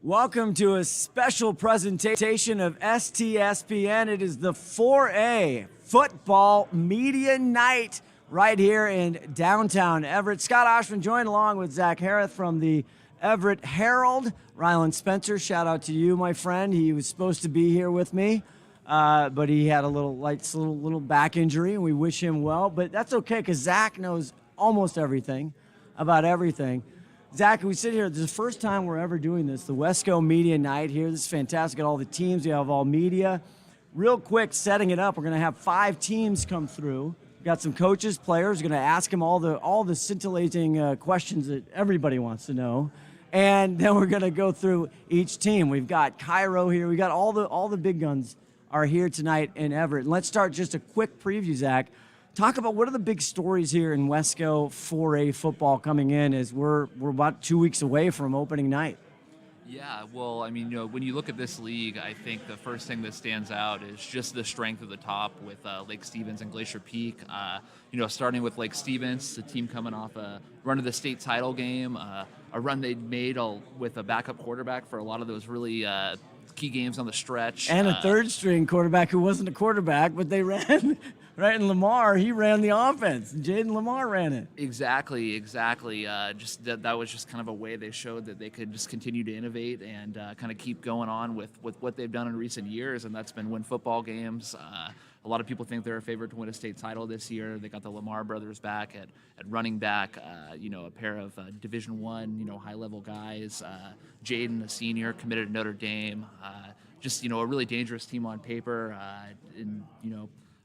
Welcome to a special presentation of STSPN. It is the 4A Football Media Night right here in downtown Everett. Scott Oshman joined along with Zach Harris from the Everett Herald. Rylan Spencer, shout out to you, my friend. He was supposed to be here with me, but he had a little back injury, and we wish him well. But that's okay because Zach knows almost everything about everything. Zach, we sit here. This is the first time we're ever doing this, the Wesco Media Night here. This is fantastic. Got all the teams. We have all media. Real quick, setting it up, we're going to have 5 teams come through. We've got some coaches, players. We're going to ask them all the scintillating questions that everybody wants to know. And then we're going to go through each team. We've got Cairo here. We got all the big guns are here tonight in Everett. And let's start just a quick preview, Zach. Talk about what are the big stories here in Wesco 4A football coming in as we're about 2 weeks away from opening night. Yeah, well, I mean, when you look at this league, I think the first thing that stands out is just the strength of the top with Lake Stevens and Glacier Peak. Starting with Lake Stevens, the team coming off a run of the state title game, a run they made with a backup quarterback for a lot of those really key games on the stretch. And a third-string quarterback who wasn't a quarterback, but they ran right in Lamar. He ran the offense. Jaden Lamar ran it. Exactly. Just that was just kind of a way they showed that they could just continue to innovate and kind of keep going on with what they've done in recent years, and that's been win football games. A lot of people think they're a favorite to win a state title this year. They got the Lamar brothers back at running back, a pair of Division I, high-level guys. Jaden, a senior, committed to Notre Dame. A really dangerous team on paper.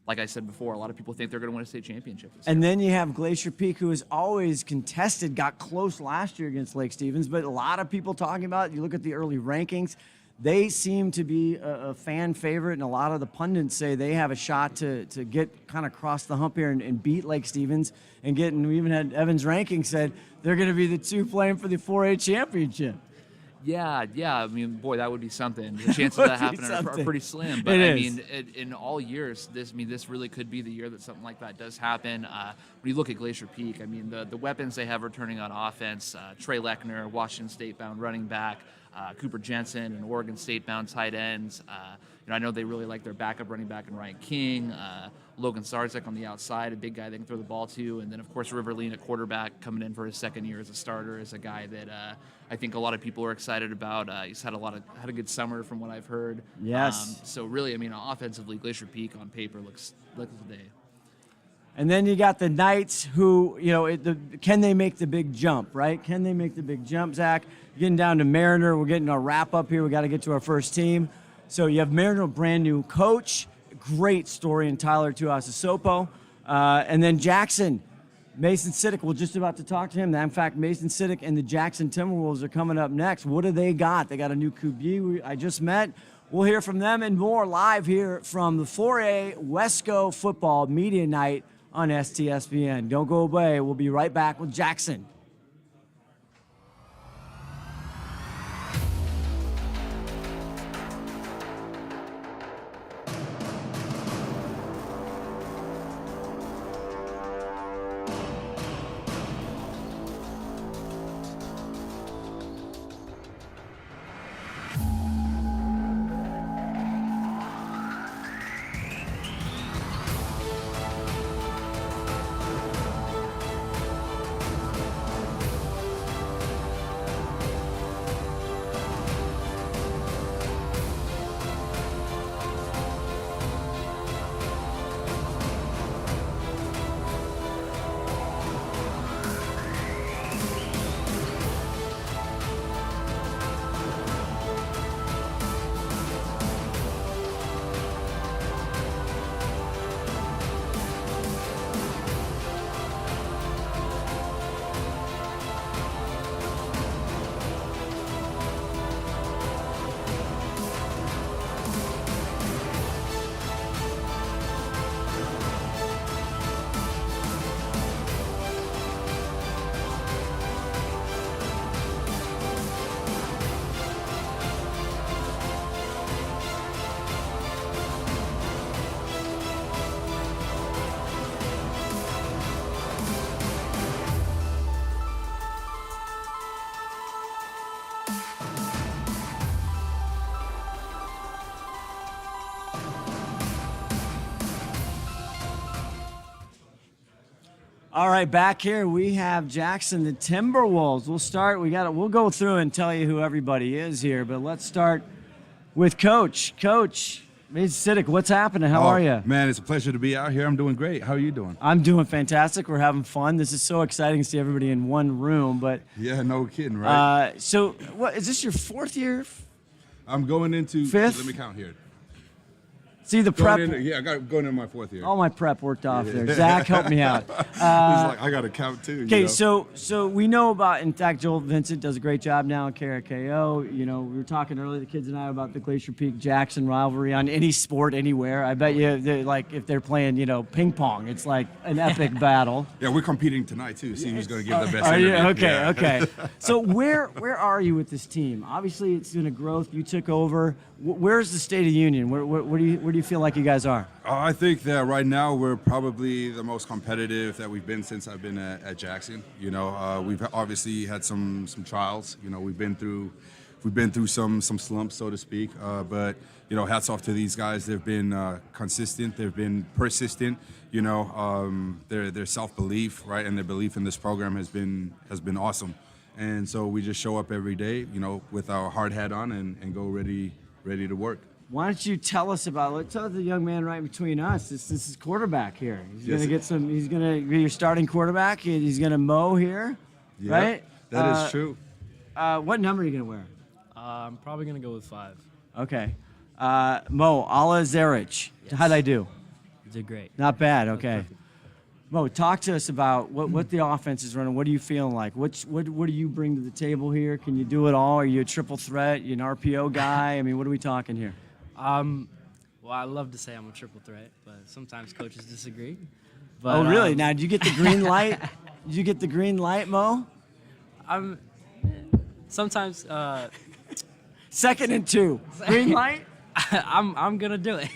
Like I said before, a lot of people think they're going to win a state championship this year. And then you have Glacier Peak, who is always contested, got close last year against Lake Stevens, but a lot of people talking about it. You look at the early rankings, they seem to be a fan favorite, and a lot of the pundits say they have a shot to get kind of across the hump here and beat Lake Stevens and we even had Evan's ranking said they're going to be the 2 playing for the 4A championship. Yeah. I mean, boy, that would be something. The chances of that happening are pretty slim. But in all years, this really could be the year that something like that does happen. When you look at Glacier Peak, I mean, the weapons they have returning on offense: Trey Lechner, Washington State-bound running back, Cooper Jensen, and Oregon State-bound tight ends. I know they really like their backup running back in Ryan King. Logan Sarzek on the outside, a big guy they can throw the ball to. And then, of course, River Lean, a quarterback, coming in for his second year as a starter, is a guy that I think a lot of people are excited about. He's had a good summer from what I've heard. Yes. So really, I mean, offensively, Glacier Peak on paper looks the day. And then you got the Knights who, can they make the big jump, right? Can they make the big jump, Zach? Getting down to Mariner. We're getting our wrap up here. We got to get to our first team. So you have Mariner, brand new coach. Great story in Tyler Tuiasosopo. And then Jackson, Mason Siddick. We're just about to talk to him. In fact, Mason Siddick and the Jackson Timberwolves are coming up next. What do they got? They got a new QB I just met. We'll hear from them and more live here from the 4A Wesco Football Media Night on STSPN. Don't go away. We'll be right back with Jackson. All right, back here we have Jackson, the Timberwolves. We'll go through and tell you who everybody is here, but let's start with Coach. Coach, Siddick, what's happening? How are you? Man, it's a pleasure to be out here. I'm doing great. How are you doing? I'm doing fantastic. We're having fun. This is so exciting to see everybody in one room. But Yeah, no kidding, right? so, what is this your fourth year? I'm going into Fifth? Let me count here. See the prep. I got going into my fourth year. All my prep worked off there. Zach, help me out. It's like I got to count too. Okay, you know? so we know about. In fact, Joel Vincent does a great job now at KRKO. You know, we were talking earlier, the kids and I, about the Glacier Peak Jackson rivalry on any sport anywhere. I bet you, like, if they're playing, ping pong, it's like an epic battle. Yeah, we're competing tonight too. See who's going to give the best. Are you? interview. Okay, Yeah. okay. So where are you with this team? Obviously, it's been a growth. You took over. Where's the State of Union? Where do you feel like you guys are? I think that right now we're probably the most competitive that we've been since I've been at Jackson. We've obviously had some trials. We've been through some slumps, so to speak. But hats off to these guys. They've been consistent. They've been persistent. Their self-belief, right, and their belief in this program has been awesome. And so we just show up every day, with our hard hat on and go ready to work. Why don't you tell the young man right between us. This is quarterback here. He's Yes, he's gonna be your starting quarterback. He's gonna mow here, Yeah, right? That is true. What number are you gonna wear? I'm probably gonna go with 5. Okay. Mo Alazaric. Yes. How'd I do? You did great. Not bad. Okay. perfect. Mo, talk to us about what the offense is running. What are you feeling like? What do you bring to the table here? Can you do it all? Are you a triple threat? You an RPO guy? I mean, what are we talking here? Well, I love to say I'm a triple threat, but sometimes coaches disagree. But, Oh, really? Now, did you get the green light? Did you get the green light, Mo? I'm sometimes Second and 2. Green light? I'm gonna do it.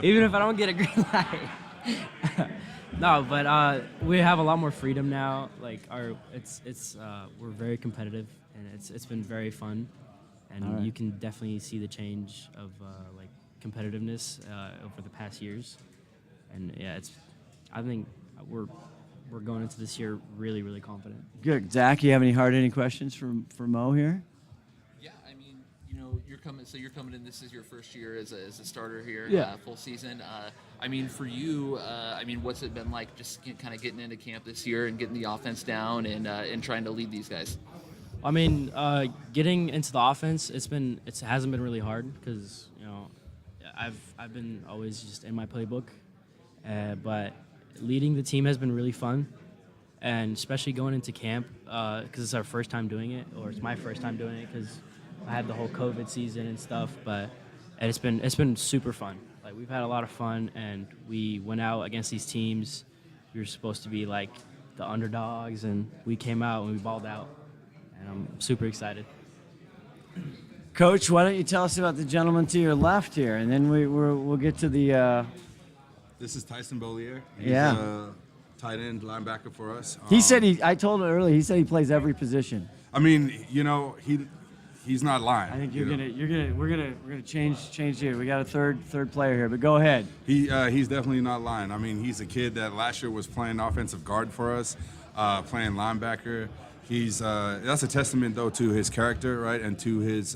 Even if I don't get a green light. No, but we have a lot more freedom now. Like we're very competitive, and it's been very fun, and All right. you can definitely see the change of like competitiveness over the past years, and yeah, I think we're going into this year really, really confident. Good. Zach, you have any hard-hitting questions for Mo here? Yeah, I mean, you're coming in. This is your first year as a starter here, Yeah. full season. I mean, for you, what's it been like just kind of getting into camp this year and getting the offense down and trying to lead these guys? I mean, getting into the offense, it hasn't been really hard because I've been always just in my playbook, but leading the team has been really fun, and especially going into camp because it's our first time doing it, or it's my first time doing it because I had the whole COVID season and stuff. But it's been super fun. Like, we've had a lot of fun, and we went out against these teams. We were supposed to be like the underdogs, and we came out and we balled out. And I'm super excited. Coach, why don't you tell us about the gentleman to your left here, and then we'll get to the. This is Tyson Bollier. He's Yeah. a tight end linebacker for us. He said I told him earlier. He said he plays every position. I mean, he's not lying. I think you know. we're gonna change here. We got a third player here, but go ahead. He's definitely not lying. I mean, he's a kid that last year was playing offensive guard for us, playing linebacker. That's a testament though to his character, right, and to his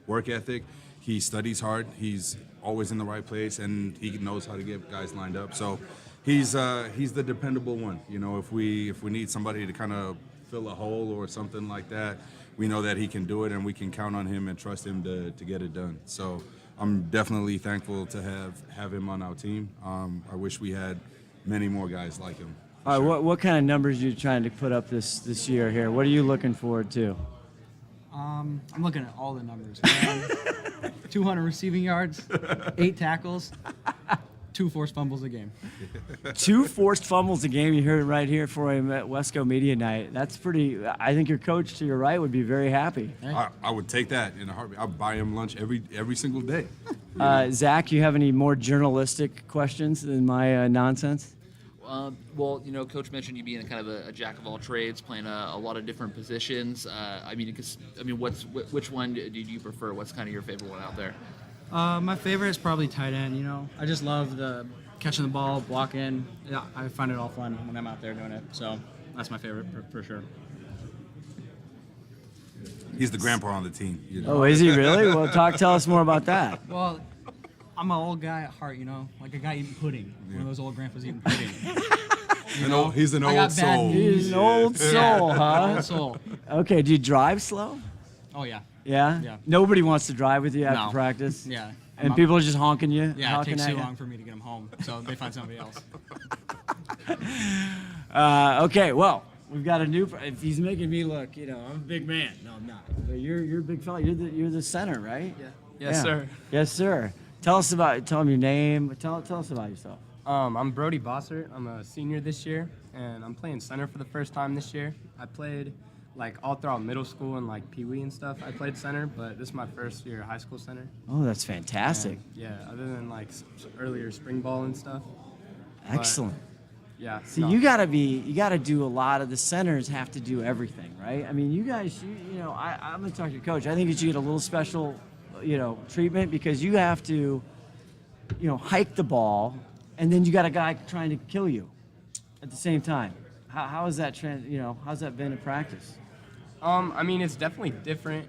work ethic. He studies hard. He's always in the right place, and he knows how to get guys lined up. So he's the dependable one. If we need somebody to kind of fill a hole or something like that, we know that he can do it, and we can count on him and trust him to get it done. So I'm definitely thankful to have him on our team. I wish we had many more guys like him. All right, what kind of numbers are you trying to put up this year here? What are you looking forward to? I'm looking at all the numbers, man. 200 receiving yards, 8 tackles, 2 forced fumbles a game. 2 forced fumbles a game. You heard it right here for him at Wesco Media Night. That's pretty. I think your coach to your right would be very happy. I would take that in a heartbeat. I'd buy him lunch every single day. Zach, you have any more journalistic questions than my nonsense? Well, Coach mentioned you being kind of a jack of all trades, playing a lot of different positions. Which one do you prefer? What's kind of your favorite one out there? My favorite is probably tight end. I just love the catching the ball, blocking. Yeah, I find it all fun when I'm out there doing it. So that's my favorite for sure. He's the grandpa on the team. You know? Oh, is he really? Well, tell us more about that. Well, I'm an old guy at heart, like a guy eating pudding. One of those old grandpas eating pudding. He's an I old got bad soul. knees. He's an old soul, huh? Old soul. Okay, do you drive slow? Oh yeah. Yeah? Yeah. Nobody wants to drive with you after No. practice? Yeah. And people are just honking you? Yeah, it honking takes at too you? long for me to get them home, so they find somebody else. Okay, well, we've got a new. If he's making me look, I'm a big man. No, I'm not. But you're a big fella. You're the center, right? Yeah. Yes, sir. Yes, sir. Tell him your name. Tell us about yourself. I'm Brody Bossert. I'm a senior this year, and I'm playing center for the first time this year. I played all throughout middle school and Pee Wee and stuff. I played center, but this is my first year high school center. Oh, that's fantastic. And, yeah, other than earlier spring ball and stuff. Excellent. Yeah. See, you gotta do a lot of the centers have to do everything, right? I mean, you guys, I'm gonna talk to your coach. I think that you get a little special, treatment because you have to, hike the ball, and then you got a guy trying to kill you at the same time. How is that how's that been in practice? I mean, it's definitely different,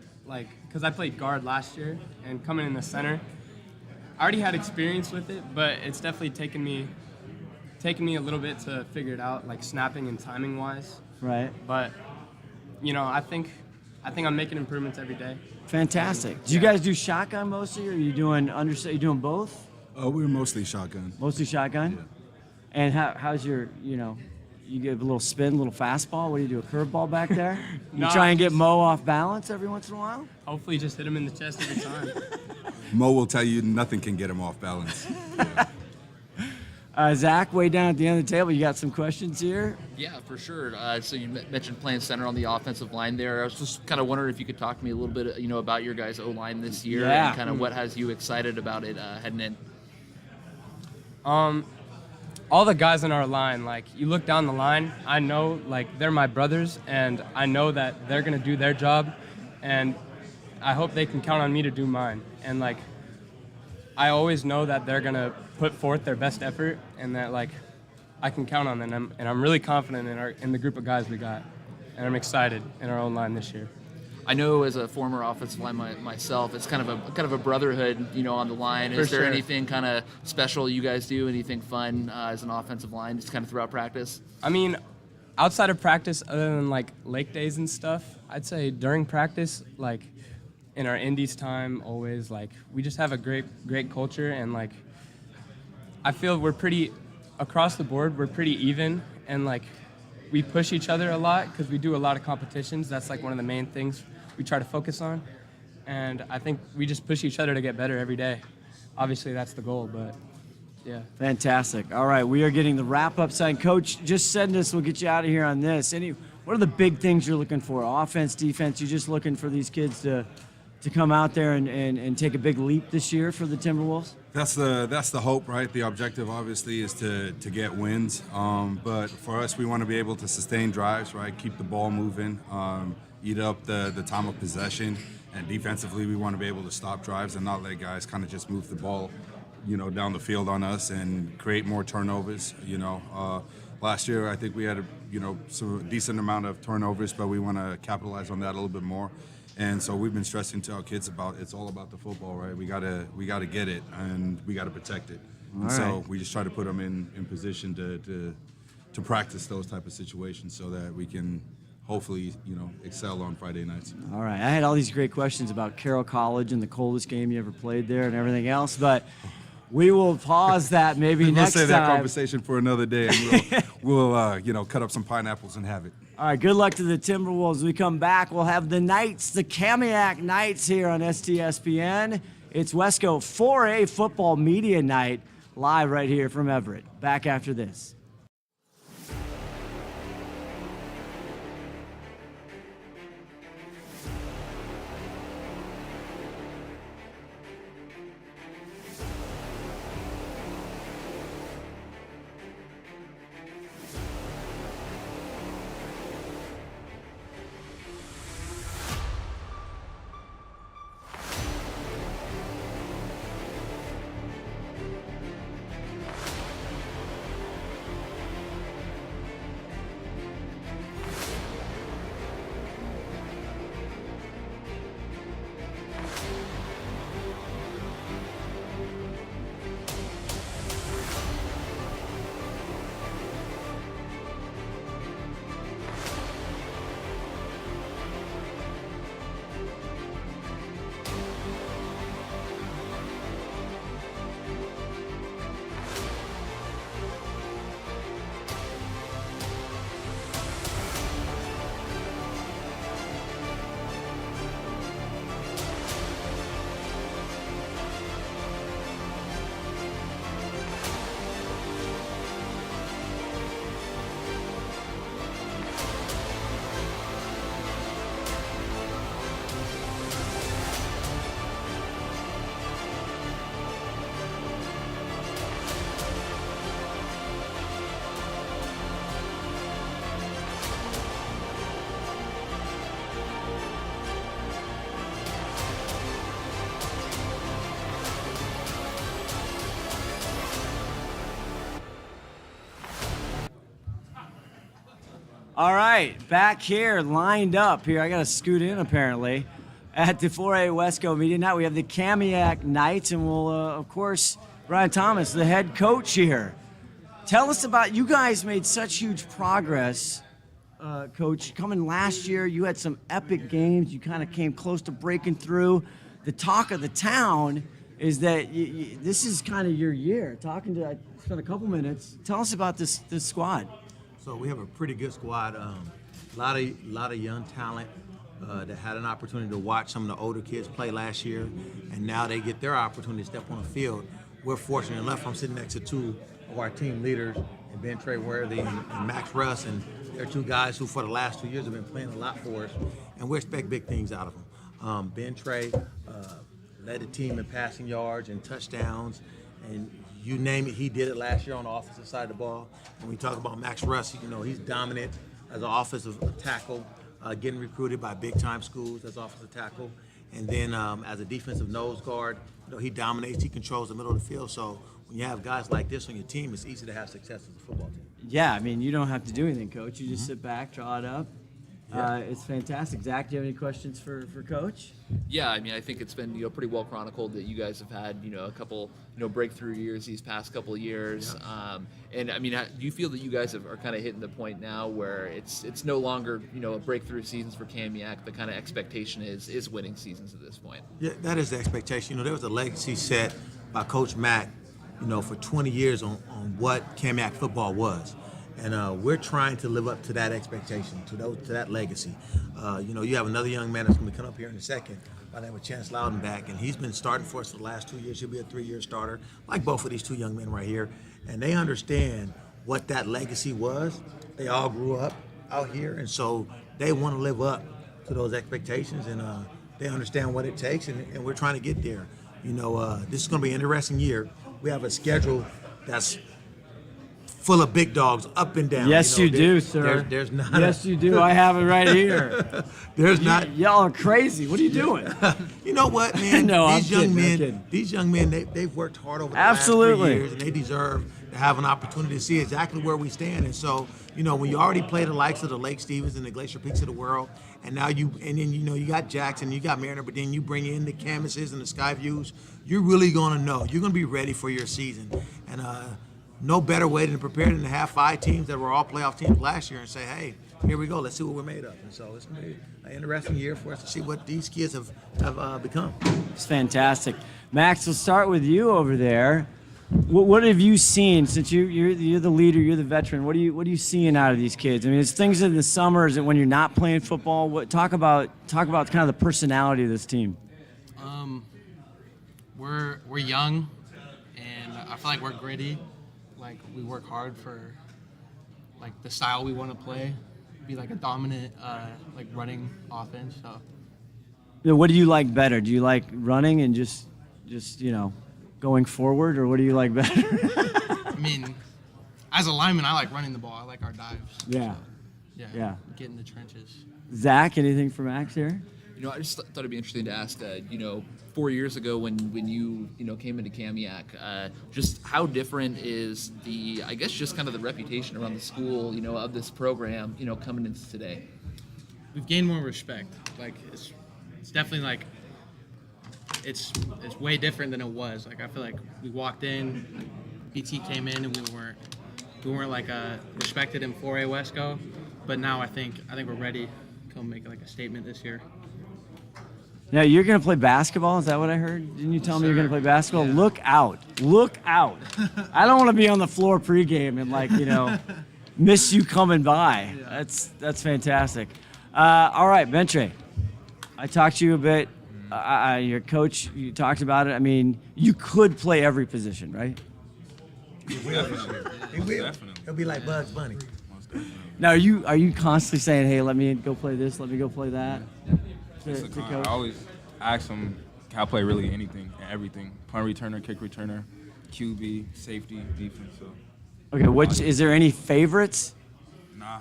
because I played guard last year, and coming in the center, I already had experience with it, but it's definitely taken me a little bit to figure it out, snapping and timing wise. Right. But, I think I'm making improvements every day. Fantastic. Do you guys do shotgun mostly, or are you doing you doing both? We're mostly shotgun. Mostly shotgun. Yeah. And how's your you give a little spin, a little fastball. What do you do? A curveball back there? You No, try and get Mo off balance every once in a while. Hopefully just hit him in the chest every time. Mo will tell you nothing can get him off balance. Zach, way down at the end of the table, you got some questions here. Yeah, for sure. So you mentioned playing center on the offensive line there. I was just kind of wondering if you could talk to me a little bit, about your guys' O-line this year Yeah. and kind of what has you excited about it heading in. All the guys in our line, you look down the line, I know, they're my brothers, and I know that they're going to do their job, and I hope they can count on me to do mine. And, I always know that they're going to put forth their best effort, and that, I can count on them, and I'm really confident in the group of guys we got, and I'm excited in our own line this year. I know as a former offensive lineman myself, it's kind of a brotherhood, on the line. Is For there sure. anything kind of special you guys do? Anything fun as an offensive line, just kind of throughout practice? I mean, outside of practice, other than lake days and stuff, I'd say during practice, in our indies time, always we just have a great culture, and I feel we're pretty across the board. We're pretty even, and we push each other a lot because we do a lot of competitions. That's one of the main things we try to focus on, and I think we just push each other to get better every day. Obviously, that's the goal, but yeah. Fantastic. All right, we are getting the wrap-up sign. Coach, just send us. We'll get you out of here on this. What are the big things you're looking for? Offense, defense? You're just looking for these kids to come out there and take a big leap this year for the Timberwolves? That's the hope, right? The objective, obviously, is to get wins. But for us, we want to be able to sustain drives, right? Keep the ball moving, eat up the time of possession. And defensively, we want to be able to stop drives and not let guys kind of just move the ball, down the field on us and create more turnovers. Last year, I think we had a decent amount of turnovers, but we want to capitalize on that a little bit more. And so we've been stressing to our kids about it's all about the football, right? We gotta get it, and we gotta protect it. And so we just try to put them in position to practice those type of situations so that we can hopefully excel on Friday nights. All right. I had all these great questions about Carroll College and the coldest game you ever played there and everything else, but we will pause that maybe We'll next save that time. conversation for another day, and we'll cut up some pineapples and have it. All right, good luck to the Timberwolves. When we come back, we'll have the Knights, the Kamiak Knights here on STSPN. It's Wesco 4A Football Media Night, live right here from Everett. Back after this. All right, back here, lined up here. I got to scoot in apparently at the 4A Wesco Media Night. We have the Kamiak Knights, and we'll, of course, Brian Thomas, the head coach here. Tell us about, you guys made such huge progress, Coach. Coming last year, you had some epic games. You kind of came close to breaking through. The talk of the town is that this is kind of your year. I spent a couple minutes. Tell us about this squad. So we have a pretty good squad. A lot of young talent that had an opportunity to watch some of the older kids play last year, and now they get their opportunity to step on the field. We're fortunate enough. I'm sitting next to two of our team leaders, and Ben Trey Worthy and Max Russ, and they're two guys who for the last 2 years have been playing a lot for us, and we expect big things out of them. Ben Trey led the team in passing yards and touchdowns, and you name it, he did it last year on the offensive side of the ball. When we talk about Max Russ, he's dominant as an offensive tackle, getting recruited by big-time schools as offensive tackle. And then as a defensive nose guard, he dominates, he controls the middle of the field. So when you have guys like this on your team, it's easy to have success as a football team. Yeah, I mean, you don't have to do anything, Coach. You just sit back, draw it up. Yeah. It's fantastic. Zach, do you have any questions for Coach? Yeah, I mean, I think it's been pretty well chronicled that you guys have had a couple breakthrough years these past couple of years. Yeah. And I mean, do you feel that you guys are kind of hitting the point now where it's no longer a breakthrough seasons for Kamiak? The kind of expectation is winning seasons at this point. Yeah, that is the expectation. There was a legacy set by Coach Mack, for 20 years on what Kamiak football was. And we're trying to live up to that expectation, to that legacy. You have another young man that's going to come up here in a second by the name of Chance Loudenback, and he's been starting for us for the last 2 years. He'll be a 3-year starter, like both of these two young men right here. And they understand what that legacy was. They all grew up out here, and so they want to live up to those expectations, and they understand what it takes, and we're trying to get there. This is going to be an interesting year. We have a schedule that's full of big dogs up and down. Yes, you do, sir. There's not. Yes, you do. I have it right here. There's not. Y'all are crazy. What are you doing? You know what, man? No, these young men, they've worked hard over the Absolutely. last 3 years, and they deserve to have an opportunity to see exactly where we stand. And so, when you already play the likes of the Lake Stevens and the Glacier Peaks of the world, and now you got Jackson, you got Mariner, but then you bring in the Canvases and the Skyviews, you're really going to know. You're going to be ready for your season. And no better way than to prepare than to have 5 teams that were all playoff teams last year and say, hey, here we go, let's see what we're made of. And so it's going to be an interesting year for us to see what these kids have become. It's fantastic. Max, we'll start with you over there. What have you seen since you're the leader, you're the veteran? What are you seeing out of these kids? I mean, it's things in the summer. Is it when you're not playing football? Talk about kind of the personality of this team. We're young, and I feel like we're gritty. Like we work hard for like the style we want to play, be like a dominant running offense. So. What do you like better? Do you like running and just going forward, or what do you like better? I mean, as a lineman, I like running the ball. I like our dives. Yeah. So, Yeah. Get in the trenches. Zach, anything for Max here? I just thought it'd be interesting to ask, 4 years ago when you came into Kamiak, just how different is just kind of the reputation around the school, of this program, coming into today? We've gained more respect. Like it's definitely like it's way different than it was. Like I feel like we walked in, BT came in, and we weren't like respected in 4A Wesco, but now I think we're ready to come make like a statement this year. Now, you're going to play basketball? Is that what I heard? Didn't you tell me you're going to play basketball? Yeah. Look out. Look out. I don't want to be on the floor pregame and, miss you coming by. Yeah. That's fantastic. All right, Bentre. I talked to you a bit. Your coach, you talked about it. I mean, you could play every position, right? He will. He'll be like Bugs Bunny. Now, are you constantly saying, hey, let me go play this, let me go play that? It's a I always ask him, can I play really anything and everything? Punt returner, kick returner, QB, safety, defense. So. Okay, is there any favorites? Nah,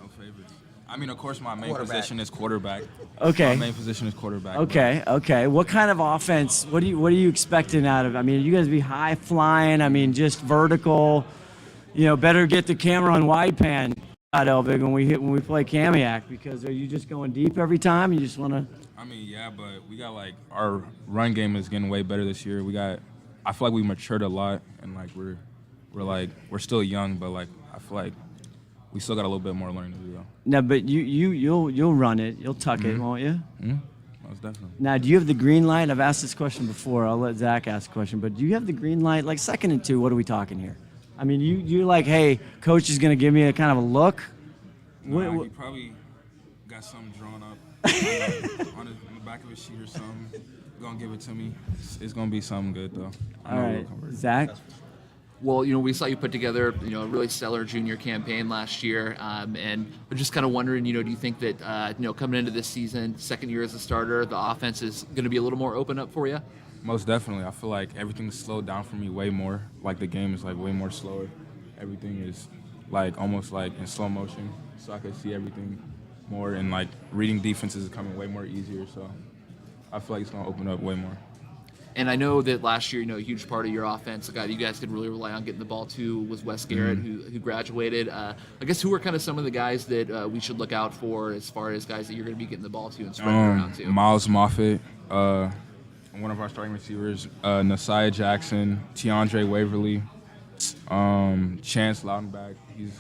no favorites. I mean, of course, my main position is quarterback. Okay. My main position is quarterback. Okay. What kind of offense? What are you expecting out of? I mean, you guys be high flying. I mean, just vertical. Better get the camera on wide pan. Elvig, when we play Kamiak? Because are you just going deep every time? You just want to? I mean, yeah, but we got like our run game is getting way better this year. I feel like we matured a lot, and like we're still young, but like I feel like we still got a little bit more learning to do though. No, but you'll run it. You'll tuck it, won't you? Mm-hmm. Most definitely. Now, do you have the green light? I've asked this question before. I'll let Zach ask a question. But do you have the green light? Like 2nd and 2, what are we talking here? I mean, you're like, hey, coach is going to give me a kind of a look. Nah, he probably got something drawn up on the back of his sheet or something. Gonna give it to me. It's gonna be something good though. All right, Zach. Well, we saw you put together, a really stellar junior campaign last year, and we're just kind of wondering, do you think that, coming into this season, 2nd year as a starter, the offense is going to be a little more open up for you? Most definitely. I feel like everything's slowed down for me way more. Like the game is like way more slower. Everything is like almost like in slow motion, so I can see everything more, and like reading defenses is coming way more easier. So I feel like it's gonna open up way more. And I know that last year, a huge part of your offense, a guy that you guys could really rely on getting the ball to was Wes Garrett, who graduated. I guess who are kind of some of the guys that we should look out for as far as guys that you're going to be getting the ball to and spreading around to? Miles Moffitt, one of our starting receivers, Nasiah Jackson, Tiandre Waverly, Chance Loudenback, he's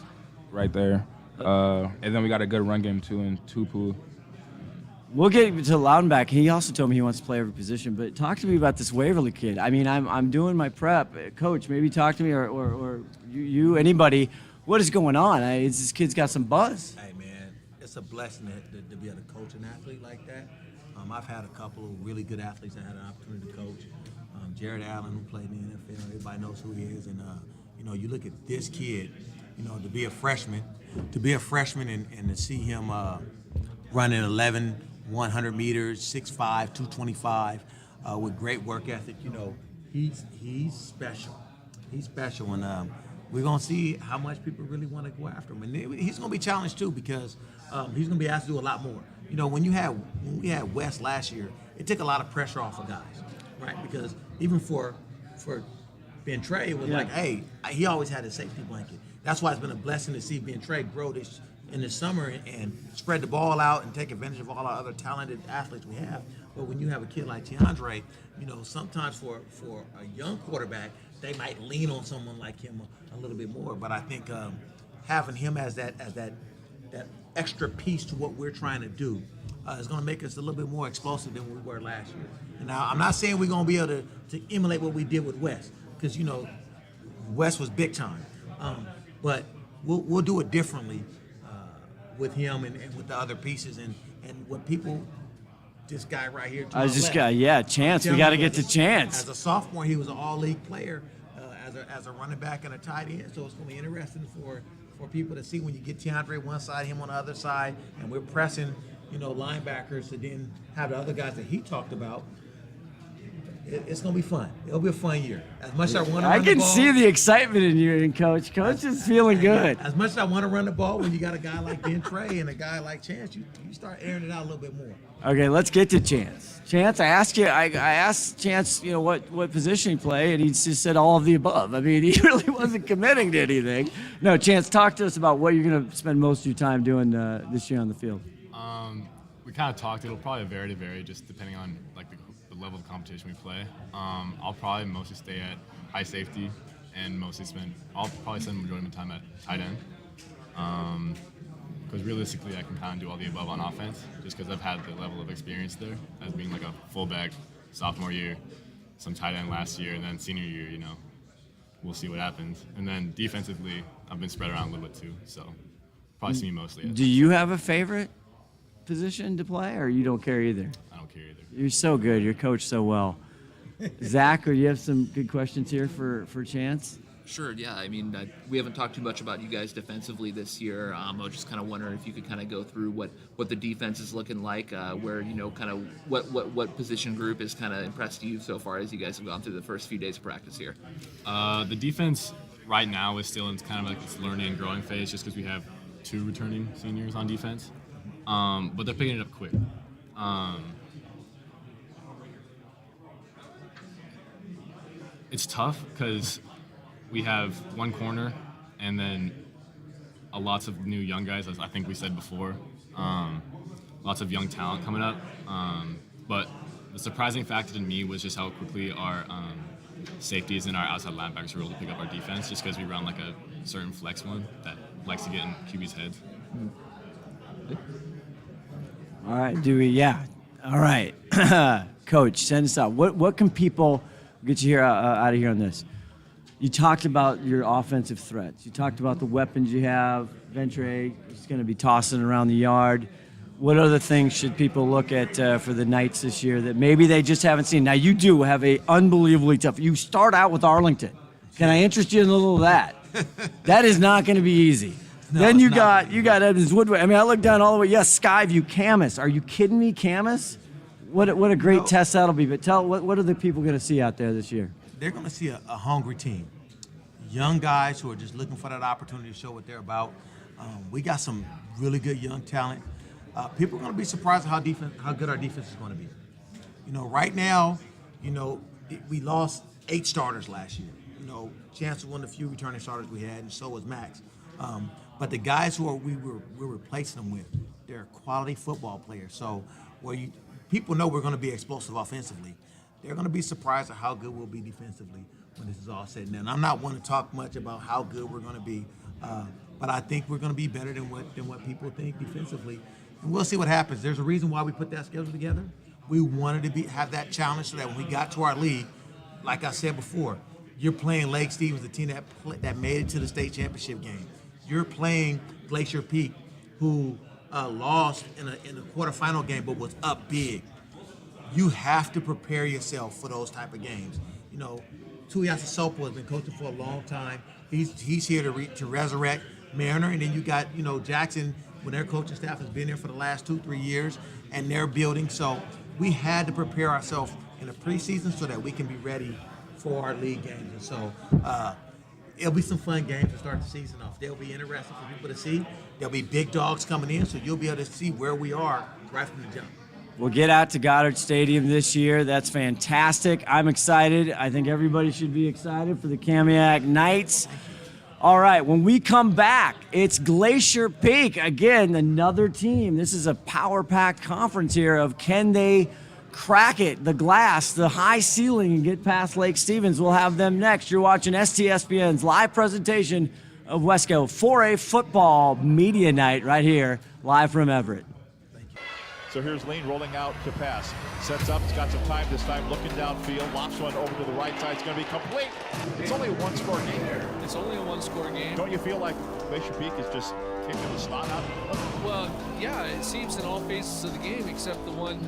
right there. And then we got a good run game too in Tupu. We'll get to Loudenback. He also told me he wants to play every position. But talk to me about this Waverly kid. I mean, I'm doing my prep. Coach, maybe talk to me or you anybody. What is going on? This kid's got some buzz. Hey, man, it's a blessing to be able to coach an athlete like that. I've had a couple of really good athletes I had an opportunity to coach. Jared Allen, who played in the NFL, everybody knows who he is. And, you look at this kid, to be a freshman and to see him running 100 meters, 6'5", 225, with great work ethic. He's special. He's special, and we're gonna see how much people really want to go after him. And he's gonna be challenged too because he's gonna be asked to do a lot more. When we had Wes last year, it took a lot of pressure off of guys, right? Because even for Ben Trey, it was like, hey, he always had a safety blanket. That's why it's been a blessing to see Ben Trey grow in the summer and spread the ball out and take advantage of all our other talented athletes we have. But when you have a kid like Tiandre, sometimes for a young quarterback, they might lean on someone like him a little bit more. But I think having him as that extra piece to what we're trying to do is going to make us a little bit more explosive than we were last year. And now, I'm not saying we're going to be able to emulate what we did with Wes, because Wes was big time. But we'll do it differently with him and with the other pieces and what people. This guy right here. Chance. We got to get to Chance. As a sophomore, he was an all-league player as a running back and a tight end. So it's going to be interesting for people to see when you get Tiandre one side, him on the other side, and we're pressing, linebackers to then have the other guys that he talked about. It's going to be fun. It'll be a fun year. As much as I want to run the ball. I can see the excitement in you, Coach. Coach is feeling good. As much as I want to run the ball, when you got a guy like Ben Trey and a guy like Chance, you start airing it out a little bit more. Okay, let's get to Chance. Chance, I asked Chance, what position he played, and he just said all of the above. I mean, he really wasn't committing to anything. No, Chance, talk to us about what you're going to spend most of your time doing this year on the field. We kind of talked. It'll probably vary just depending on the level of competition we play. I'll probably mostly stay at high safety and I'll probably spend the majority of my time at tight end. Because realistically, I can kind of do all the above on offense, just because I've had the level of experience there as being like a fullback sophomore year, some tight end last year, and then senior year, we'll see what happens. And then defensively, I've been spread around a little bit too, so probably see me mostly. Do you have a favorite position to play, or you don't care either? I don't care either. You're so good. You're coached so well. Zach, or you have some good questions here for Chance? Sure, yeah. I mean, we haven't talked too much about you guys defensively this year. I was just kind of wondering if you could kind of go through what the defense is looking like, where, kind of what position group has kind of impressed you so far as you guys have gone through the first few days of practice here. The defense right now is still in kind of like this learning and growing phase, just because we have 2 returning seniors on defense. But they're picking it up quick. It's tough because we have one corner and then lots of new young guys, as I think we said before. Lots of young talent coming up. But the surprising factor to me was just how quickly our safeties and our outside linebackers were able to pick up our defense, just because we run like a certain flex one that likes to get in QB's heads. All right, Dewey. Yeah. All right, Coach, send us out. What can people get you here out of here on this? You talked about your offensive threats. You talked about the weapons you have. Ventre is going to be tossing around the yard. What other things should people look at for the Knights this year that maybe they just haven't seen? Now, you do have a unbelievably tough. You start out with Arlington. Can I interest you in a little of that? That is not going to be easy. No, then you it's got not. Evans Woodward. I mean, I look down all the way. Yes, Skyview, Camas. Are you kidding me, Camas? What a great test that'll be. But what are the people going to see out there this year? They're going to see a hungry team. Young guys who are just looking for that opportunity to show what they're about. We got some really good young talent. People are going to be surprised at how good our defense is going to be. You know, right now, we lost 8 starters last year. Chance was one of the few returning starters we had, and so was Max. But the guys who we're replacing them with, they're quality football players. So people know we're going to be explosive offensively. They're going to be surprised at how good we'll be defensively when this is all said and done. I'm not one to talk much about how good we're going to be, but I think we're going to be better than what people think defensively. And we'll see what happens. There's a reason why we put that schedule together. We wanted to have that challenge so that when we got to our league, like I said before, you're playing Lake Stevens, the team that made it to the state championship game. You're playing Glacier Peak, who lost in a quarterfinal game but was up big. You have to prepare yourself for those type of games. Tuiasa Sopo has been coaching for a long time. He's here to resurrect Mariner, and then you got Jackson, when their coaching staff has been there for the last 2-3 years, and they're building. So we had to prepare ourselves in the preseason so that we can be ready for our league games. And so it'll be some fun games to start the season off. They'll be interesting for people to see. There'll be big dogs coming in, so you'll be able to see where we are right from the jump. We'll get out to Goddard Stadium this year. That's fantastic. I'm excited. I think everybody should be excited for the Kamiak Knights. All right, when we come back, it's Glacier Peak. Again, another team. This is a power-packed conference here of can they crack it, the glass, the high ceiling, and get past Lake Stevens. We'll have them next. You're watching STSPN's live presentation of Wesco 4A Football Media Night right here, live from Everett. So here's Lane rolling out to pass. Sets up, he's got some time this time, looking downfield. Lofts one over to the right side. It's going to be complete. It's only a one-score game here. It's only a one-score game. Don't you feel like Glacier Peak is just kicking the snot out? Well, yeah, it seems in all phases of the game except the one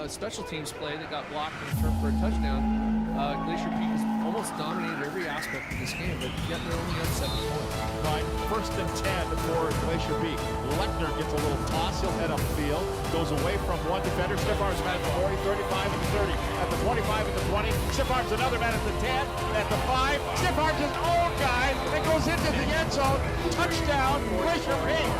special teams play that got blocked and returned for a touchdown. Glacier Peak has almost dominated every aspect of this game, but yet they're only up 7 points. Fine. 1st and 10 for Glacier Peak. Lechner gets a little toss. He'll head upfield. Goes away from one defender. Stiffard's got the 40, 35, and the 30. At the 25 and the 20. Stiffard's another man at the 10. At the 5. Stiffard's his own guy. And goes into the end zone. Touchdown, Glacier Peak.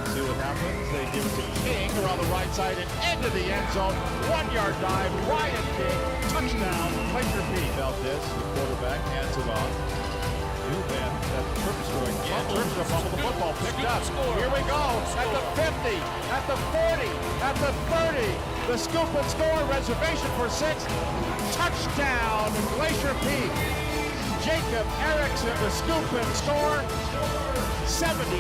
See what happens. They give it to King around the right side and into the end zone. 1-yard dive. Ryan King. Touchdown, Glacier Peak. Valdez, the quarterback, hands it off. Newman, that Trips going again. Trips to fumble the football, picked up. Here we go, at the 50, at the 40, at the 30. The scoop and score, reservation for 6. Touchdown, Glacier Peak. Jacob Erickson, the scoop and score. 72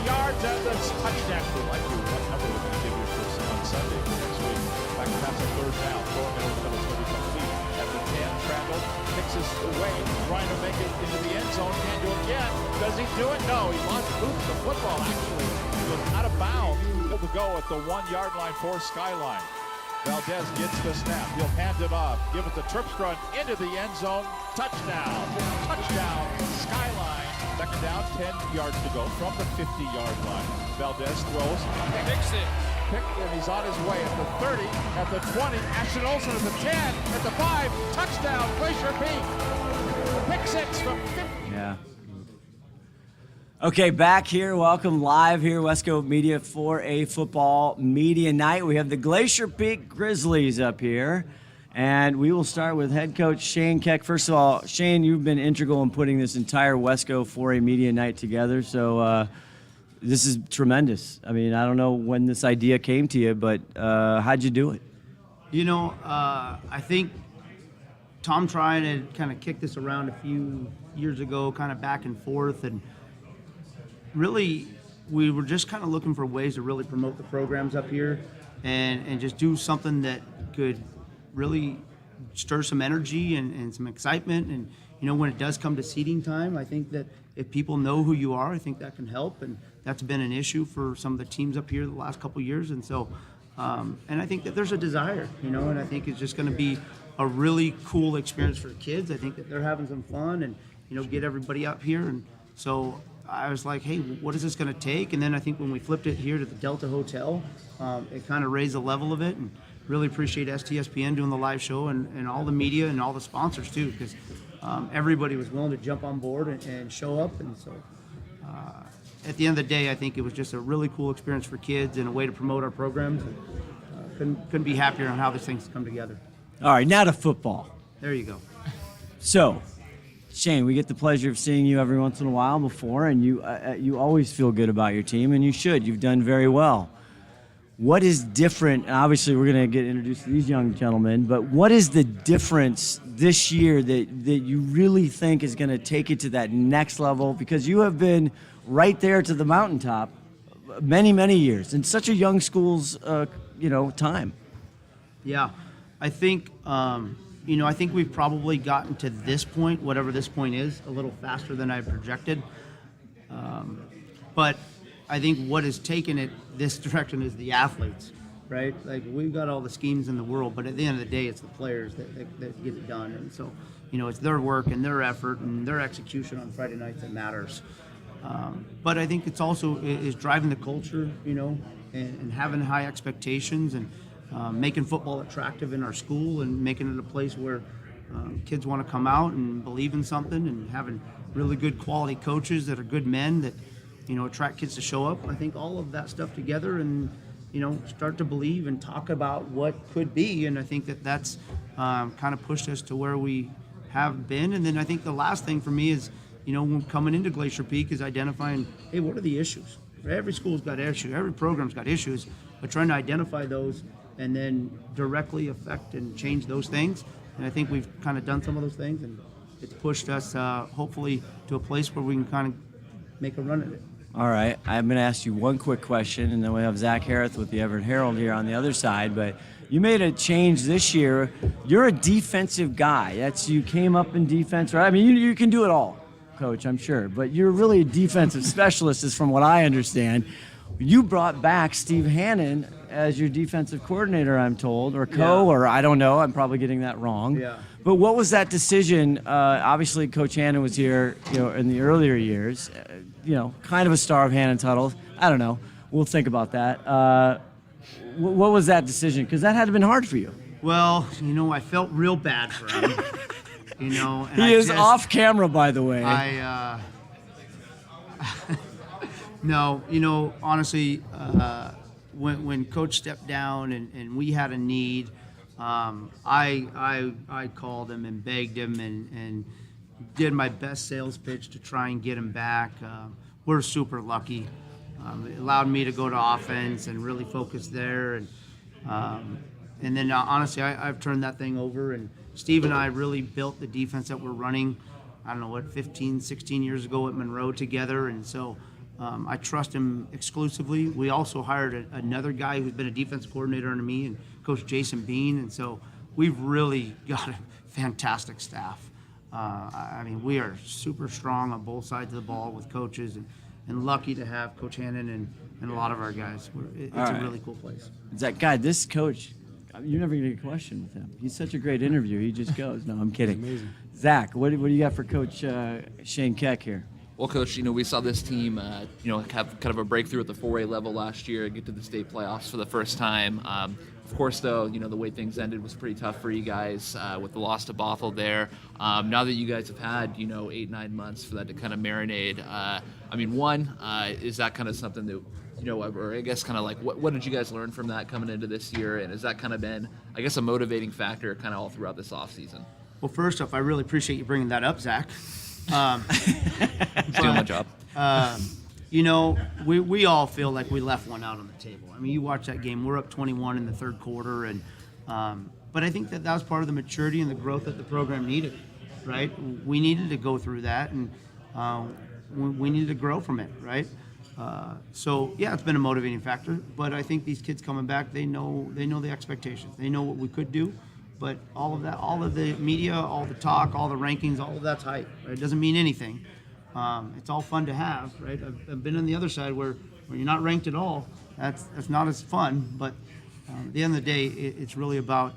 yards at the touchdown. Like you, what number we're going to give you on Sunday for next week? Like pass a 3rd down, throwing it over the middle, 25 feet. At the 10, traveled, kicks his away, trying to make it into the end zone. Can't do it again. Does he do it? No, he moves the football actually. He was out of bounds. Able to go at the 1-yard line for Skyline. Valdez gets the snap. He'll hand it off. Give it to Terpstra into the end zone. Touchdown. Touchdown. Skyline. 2nd down, 10 yards to go from the 50-yard line. Valdez throws. Picks it. And he's on his way at the 30, at the 20. Ashton Olsen at the 10, at the 5. Touchdown, Glacier Peak. Pick 6 from 50. Yeah. Okay, back here. Welcome live here, Wesco Media 4A Football Media Night. We have the Glacier Peak Grizzlies up here, and we will start with head coach Shane Keck. First of all, Shane, you've been integral in putting this entire Wesco 4A Media Night together, so this is tremendous. I mean, I don't know when this idea came to you, but how'd you do it? You know, I think Tom Tryon had kind of kicked this around a few years ago, kind of back and forth, and really we were just kind of looking for ways to really promote the programs up here and just do something that could really stir some energy and some excitement. And, you know, when it does come to seating time, I think that if people know who you are, I think that can help. And that's been an issue for some of the teams up here the last couple of years. And so, and I think that there's a desire, you know, and I think it's just going to be a really cool experience for the kids. I think that they're having some fun and, you know, get everybody up here. And so I was like, hey, what is this going to take? And then I think when we flipped it here to the Delta Hotel, it kind of raised the level of it. And really appreciate STSPN doing the live show and all the media and all the sponsors too, because everybody was willing to jump on board and show up. And so at the end of the day, I think it was just a really cool experience for kids and a way to promote our programs. And, couldn't be happier on how this thing's come together. All right, now to football. There you go. So, Shane, we get the pleasure of seeing you every once in a while before, and you always feel good about your team, and you should. You've done very well. What is different? And obviously, we're going to get introduced to these young gentlemen, but what is the difference this year that you really think is going to take it to that next level? Because you have been right there to the mountaintop many, many years in such a young school's time. Yeah, I think I think we've probably gotten to this point, whatever this point is, a little faster than I projected. But I think what has taken it this direction is the athletes, right? Like, we've got all the schemes in the world, but at the end of the day, it's the players that get it done. And so, you know, it's their work and their effort and their execution on Friday nights that matters. But I think it's also is driving the culture, you know, and having high expectations and making football attractive in our school and making it a place where kids want to come out and believe in something, and having really good quality coaches that are good men that, you know, attract kids to show up. I think all of that stuff together and, you know, start to believe and talk about what could be. And I think that's kind of pushed us to where we have been. And then I think the last thing for me is, you know, when coming into Glacier Peak is identifying, hey, what are the issues? Every school's got issues. Every program's got issues, but trying to identify those and then directly affect and change those things. And I think we've kind of done some of those things, and it's pushed us hopefully to a place where we can kind of make a run at it. All right, I'm going to ask you one quick question, and then we have Zach Harris with the Everett Herald here on the other side. But you made a change this year. You're a defensive guy. You came up in defense, right? I mean, you can do it all, Coach, I'm sure. But you're really a defensive specialist, is from what I understand. You brought back Steve Hannon as your defensive coordinator, I'm told, or or I don't know. I'm probably getting that wrong. Yeah. But what was that decision? Obviously, Coach Hannon was here, you know, in the earlier years. You know, kind of a star of Hannon Tuttle. I don't know. We'll think about that. What was that decision? Because that had to have been hard for you. Well, you know, I felt real bad for him. You know, and he is off camera, by the way. No, you know, honestly, when Coach stepped down and we had a need, I called him and begged him and did my best sales pitch to try and get him back. We're super lucky. It allowed me to go to offense and really focus there. And then honestly, I've turned that thing over, and Steve and I really built the defense that we're running, I don't know, 15, 16 years ago at Monroe together. And so I trust him exclusively. We also hired another guy who's been a defensive coordinator under me, and Coach Jason Bean. And so we've really got a fantastic staff. I mean, we are super strong on both sides of the ball with coaches, and lucky to have Coach Hannon and a lot of our guys. It's a really cool place. This coach, you're never going to get a question with him. He's such a great interview. He just goes. No, I'm kidding. Amazing. Zach, what do you got for Coach Shane Keck here? Well, Coach, you know, we saw this team, have kind of a breakthrough at the 4A level last year, get to the state playoffs for the first time. Of course, though, you know, the way things ended was pretty tough for you guys with the loss to Bothell there. Now that you guys have had, 8-9 months for that to kind of marinate, is that kind of something that, or I guess kind of like what did you guys learn from that coming into this year? And has that kind of been, I guess, a motivating factor kind of all throughout this offseason? Well, first off, I really appreciate you bringing that up, Zach. Doing my job. you know, we all feel like we left one out on the table. I mean, you watch that game. We're up 21 in the third quarter, and but I think that was part of the maturity and the growth that the program needed, right? We needed to go through that, and we needed to grow from it, right? So yeah, it's been a motivating factor. But I think these kids coming back, they know the expectations. They know what we could do. But all of that, all of the media, all the talk, all the rankings, all of that's hype. Right? It doesn't mean anything. It's all fun to have, right? I've been on the other side where you're not ranked at all. That's not as fun. But at the end of the day, it's really about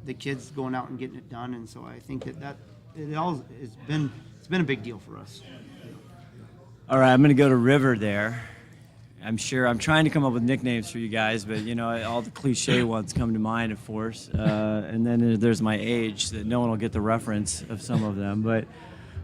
the kids going out and getting it done. And so I think that it's been a big deal for us. All right, I'm going to go to River there. I'm trying to come up with nicknames for you guys, but you know, all the cliche ones come to mind, of course. And then there's my age, that no one will get the reference of some of them. But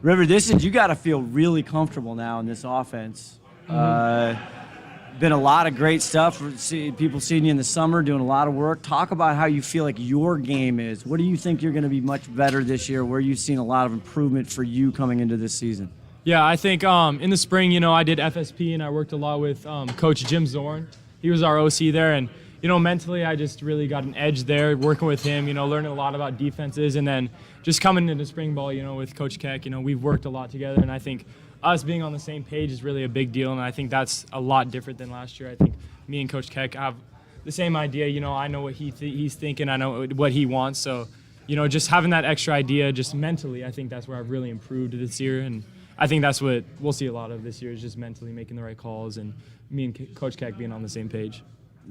River, you got to feel really comfortable now in this offense. Been a lot of great stuff. People seeing you in the summer doing a lot of work. Talk about how you feel like your game is. what do you think you're going to be much better this year? Where you've seen a lot of improvement for you coming into this season? Yeah, I think in the spring, you know, I did FSP and I worked a lot with Coach Jim Zorn. He was our OC there, and you know, mentally, I just really got an edge there working with him. You know, learning a lot about defenses, and then just coming into spring ball, you know, with Coach Keck. You know, we've worked a lot together, and I think us being on the same page is really a big deal, and I think that's a lot different than last year. I think me and Coach Keck have the same idea. You know, I know what he's thinking. I know what he wants. So, you know, just having that extra idea, just mentally, I think that's where I've really improved this year, and I think that's what we'll see a lot of this year is just mentally making the right calls and me and Coach Keck being on the same page.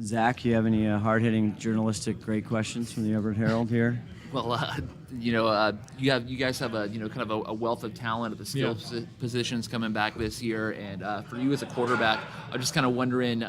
Zach, you have any hard-hitting journalistic great questions from the Everett Herald here? Well, you know, you guys have a kind of a wealth of talent at the skill positions coming back this year, and for you as a quarterback, I'm just kind of wondering, you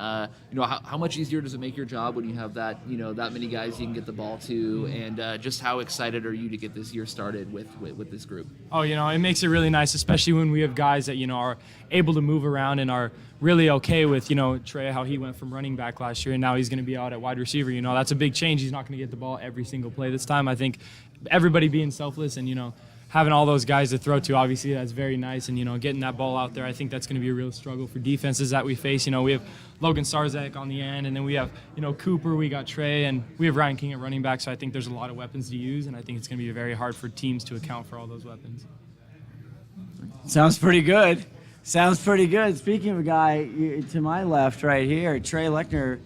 know, how much easier does it make your job when you have that many guys you can get the ball to, and just how excited are you to get this year started with this group? Oh, you know, it makes it really nice, especially when we have guys that, you know, are able to move around and are really okay with, you know, Trey, how he went from running back last year and now he's going to be out at wide receiver. You know, that's a big change. He's not going to get the ball every single play this time. I think everybody being selfless and, you know, having all those guys to throw to, obviously that's very nice. And, you know, getting that ball out there, I think that's going to be a real struggle for defenses that we face. You know, we have Logan Sarzak on the end, and then we have, you know, Cooper, we got Trey, and we have Ryan King at running back. So I think there's a lot of weapons to use, and I think it's going to be very hard for teams to account for all those weapons. Sounds pretty good. Sounds pretty good. Speaking of a guy to my left right here, Trey Lechner,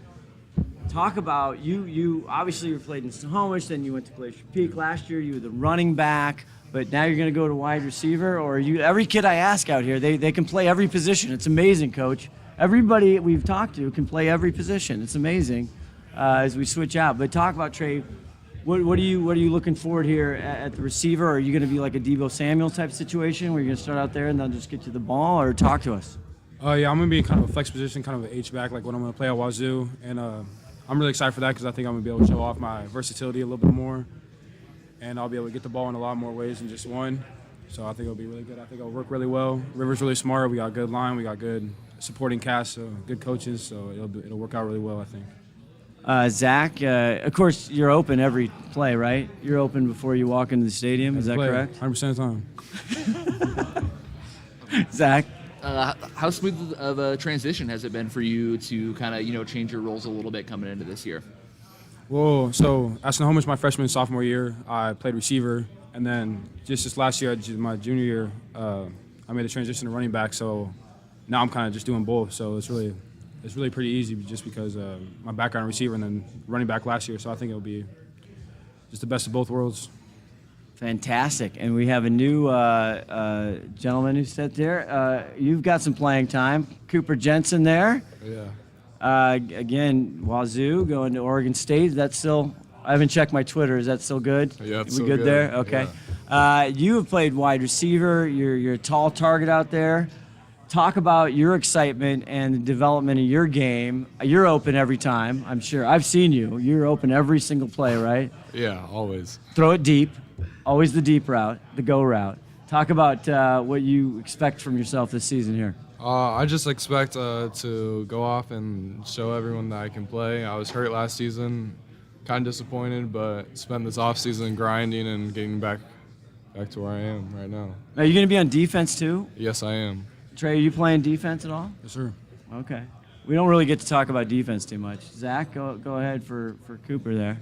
talk about you obviously you played in Snohomish, then you went to Glacier Peak last year. You were the running back, but now you're going to go to wide receiver? Or every kid I ask out here, they can play every position. It's amazing, Coach. Everybody we've talked to can play every position. It's amazing as we switch out. But talk about Trey. What are you looking forward here at the receiver? Are you going to be like a Deebo Samuel type situation where you're going to start out there and they'll just get to the ball, or talk to us? Yeah, I'm going to be in kind of a flex position, kind of an H-back, like what I'm going to play at Wazoo. And I'm really excited for that because I think I'm going to be able to show off my versatility a little bit more. And I'll be able to get the ball in a lot more ways than just one. So I think it'll be really good. I think it'll work really well. River's really smart. We got a good line. We got good supporting cast, so good coaches. So it'll work out really well, I think. Zach, of course, you're open every play, right? You're open before you walk into the stadium. Is that correct? 100% of the time. Zach? How smooth of a transition has it been for you to kind of, you know, change your roles a little bit coming into this year? Well, so at Snohomish, my freshman and sophomore year, I played receiver. And then just this last year, my junior year, I made a transition to running back. So now I'm kind of just doing both. So it's really pretty easy just because my background receiver and then running back last year. So I think it'll be just the best of both worlds. Fantastic. And we have a new gentleman who sat there. You've got some playing time. Cooper Jensen there. Yeah. Again, Wazoo going to Oregon State. Is that still, I haven't checked my Twitter. Is that still good? Yeah, it's we still good there? Okay. Yeah. You have played wide receiver. You're a tall target out there. Talk about your excitement and the development of your game. You're open every time, I'm sure. I've seen you. You're open every single play, right? Yeah, always. Throw it deep. Always the deep route, the go route. Talk about what you expect from yourself this season here. I just expect to go off and show everyone that I can play. I was hurt last season, kind of disappointed, but spent this offseason grinding and getting back to where I am right now. Are you going to be on defense too? Yes, I am. Trey, are you playing defense at all? Yes, sir. Okay. We don't really get to talk about defense too much. Zach, go ahead for Cooper there.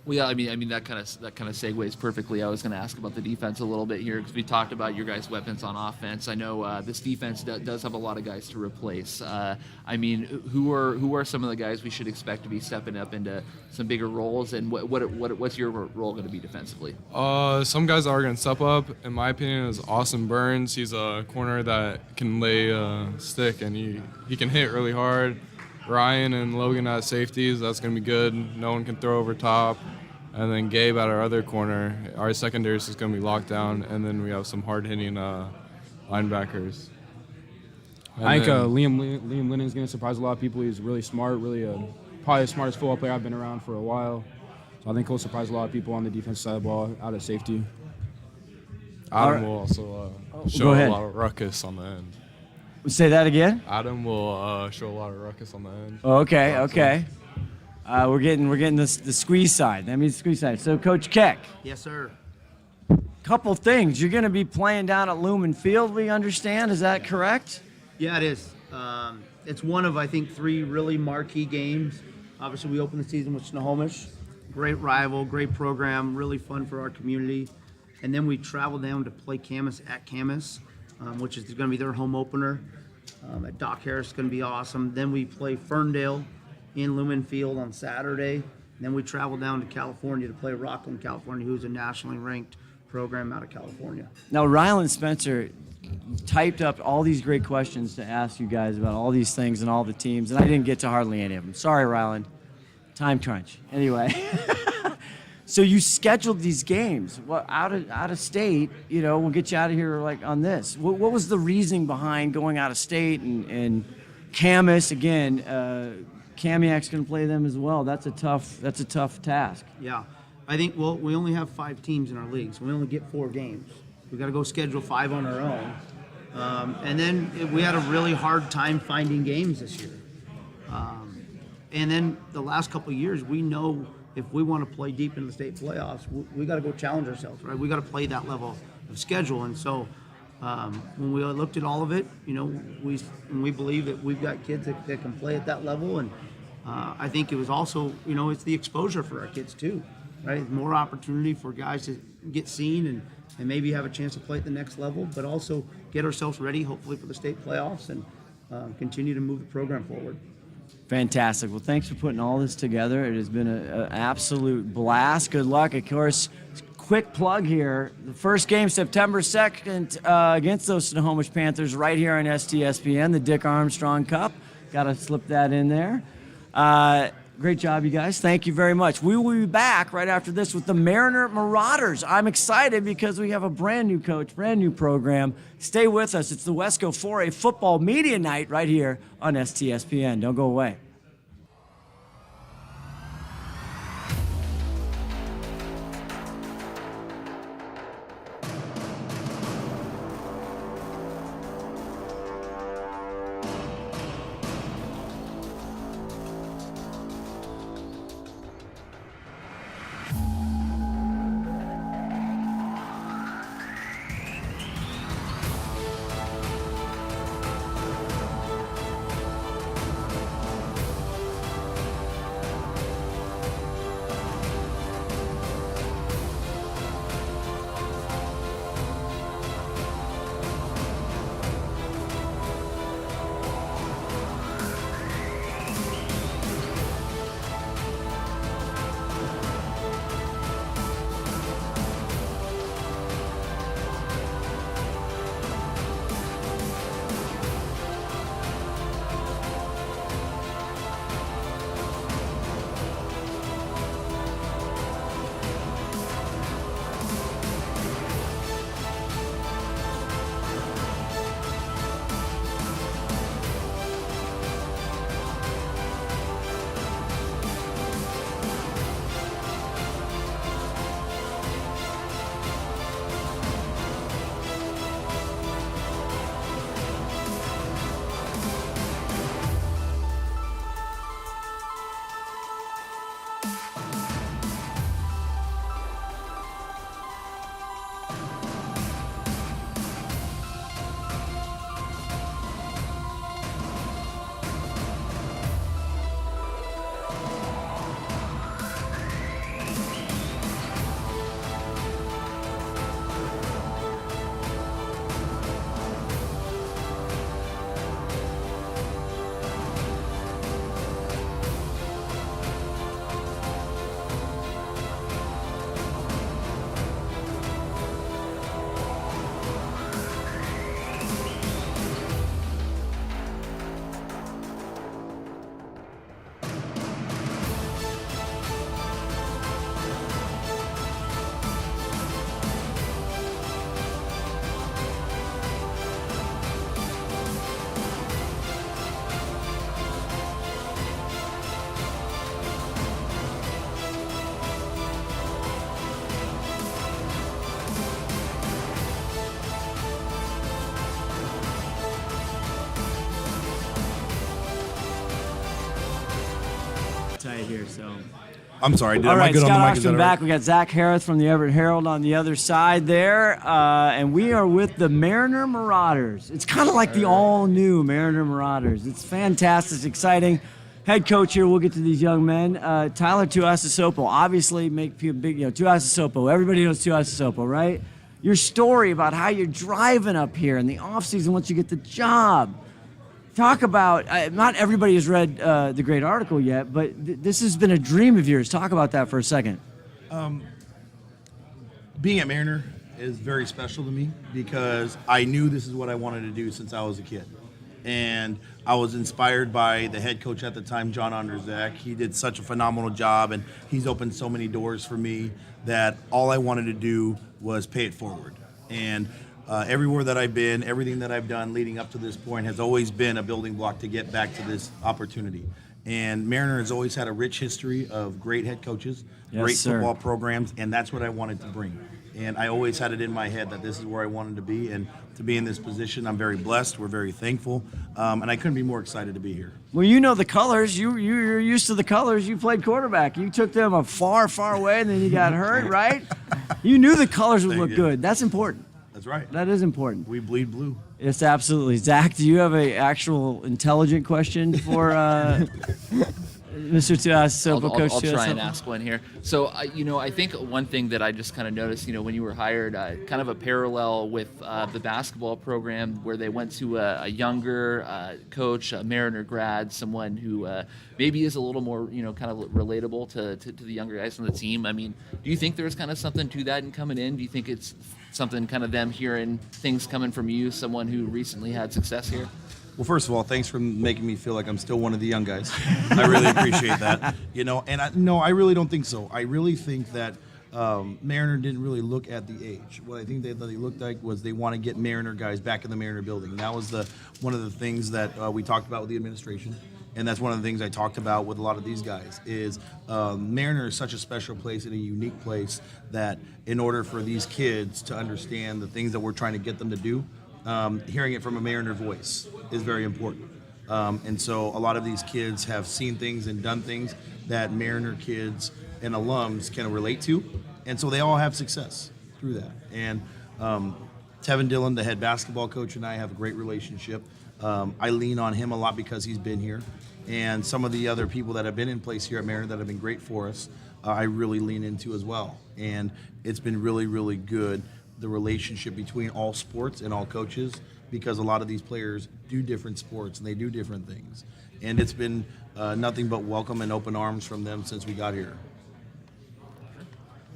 Well, yeah, I mean that kind of segues perfectly. I was going to ask about the defense a little bit here because we talked about your guys' weapons on offense. I know this defense does have a lot of guys to replace. I mean, who are some of the guys we should expect to be stepping up into some bigger roles, and what's your role going to be defensively? Some guys that are going to step up, in my opinion, is Austin Burns. He's a corner that can lay stick, and he can hit really hard. Ryan and Logan at safeties, that's going to be good. No one can throw over top. And then Gabe at our other corner. Our secondary is going to be locked down. And then we have some hard-hitting linebackers. And I think Liam Lennon is going to surprise a lot of people. He's really smart, really probably the smartest football player I've been around for a while. So I think he'll surprise a lot of people on the defense side of the ball, out of safety. Adam will also show a lot of ruckus on the end. Say that again? Adam will show a lot of ruckus on the end. Okay. We're getting the squeeze side. That means squeeze side. So, Coach Keck. Yes, sir. Couple things. You're going to be playing down at Lumen Field, we understand. Is that correct? Yeah, it is. It's one of, I think, 3 really marquee games. Obviously, we opened the season with Snohomish. Great rival, great program, really fun for our community. And then we travel down to play Camas at Camas, which is going to be their home opener. At Doc Harris is going to be awesome. Then we play Ferndale in Lumen Field on Saturday. And then we travel down to California to play Rockland, California, who's a nationally ranked program out of California. Now, Rylan Spencer typed up all these great questions to ask you guys about all these things and all the teams, and I didn't get to hardly any of them. Sorry, Rylan. Time crunch. Anyway. So you scheduled these games out of state. We'll get you out of here like on this. What was the reasoning behind going out of state and Camas again? Kamiak's going to play them as well. That's a tough task. Yeah, I think we only have 5 teams in our league, so we only get 4 games. We got to go schedule 5 on our own, and then we had a really hard time finding games this year. And then the last couple of years, we know if we want to play deep in the state playoffs, we got to go challenge ourselves, right? We got to play that level of schedule, and so when we looked at all of it, we believe that we've got kids that can play at that level, and I think it was also, it's the exposure for our kids too, right? More opportunity for guys to get seen and maybe have a chance to play at the next level, but also get ourselves ready, hopefully, for the state playoffs and continue to move the program forward. Fantastic. Well, thanks for putting all this together. It has been an absolute blast. Good luck. Of course, quick plug here. The first game, September 2nd, against those Snohomish Panthers right here on STSPN, the Dick Armstrong Cup. Got to slip that in there. Great job, you guys. Thank you very much. We will be back right after this with the Mariner Marauders. I'm excited because we have a brand new coach, brand new program. Stay with us. It's the Wesco 4A Football Media Night right here on STSPN. Don't go away. tight here. So. I'm sorry. All right, good Scott on the mic? Oxman back. We got Zach Harris from the Everett Herald on the other side there, and we are with the Mariner Marauders. It's kind of like the all-new Mariner Marauders. It's fantastic, it's exciting. Head coach here. We'll get to these young men. Tyler Tuiasosopo, obviously make people big. Tuiasosopo. Everybody knows Tuiasosopo, right? Your story about how you're driving up here in the offseason once you get the job. Talk about, not everybody has read the great article yet, but this has been a dream of yours. Talk about that for a second. Being at Mariner is very special to me because I knew this is what I wanted to do since I was a kid. And I was inspired by the head coach at the time, John Onderzak. He did such a phenomenal job, and he's opened so many doors for me that all I wanted to do was pay it forward. And everywhere that I've been, everything that I've done leading up to this point has always been a building block to get back to this opportunity. And Mariner has always had a rich history of great head coaches, great football programs, and that's what I wanted to bring. And I always had it in my head that this is where I wanted to be, and to be in this position, I'm very blessed. We're very thankful, and I couldn't be more excited to be here. Well, you know the colors. You're used to the colors. You played quarterback. You took them a far, far away, and then you got hurt, right? You knew the colors would look good. That's important. That's right. That is important. We bleed blue. Yes, absolutely. Zach, do you have an actual intelligent question for Mr. Tuiasosopo, Coach I'll try Tuiasosopo? and ask one here. So, I think one thing that I just kind of noticed, when you were hired, kind of a parallel with the basketball program where they went to a younger coach, a Mariner grad, someone who maybe is a little more, kind of relatable to the younger guys on the team. I mean, do you think there's kind of something to that in coming in? Do you think it's something kind of them hearing things coming from you, someone who recently had success here? Well, first of all, thanks for making me feel like I'm still one of the young guys. I really appreciate that. I really don't think so. I really think that Mariner didn't really look at the age. What I think they looked like was they want to get Mariner guys back in the Mariner building. And that was one of the things that we talked about with the administration. And that's one of the things I talked about with a lot of these guys is Mariner is such a special place and a unique place that in order for these kids to understand the things that we're trying to get them to do, hearing it from a Mariner voice is very important. And so a lot of these kids have seen things and done things that Mariner kids and alums can relate to. And so they all have success through that. And Tevin Dillon, the head basketball coach, and I have a great relationship. I lean on him a lot because he's been here. And some of the other people that have been in place here at Mariner that have been great for us, I really lean into as well. And it's been really, really good, the relationship between all sports and all coaches, because a lot of these players do different sports and they do different things. And it's been nothing but welcome and open arms from them since we got here.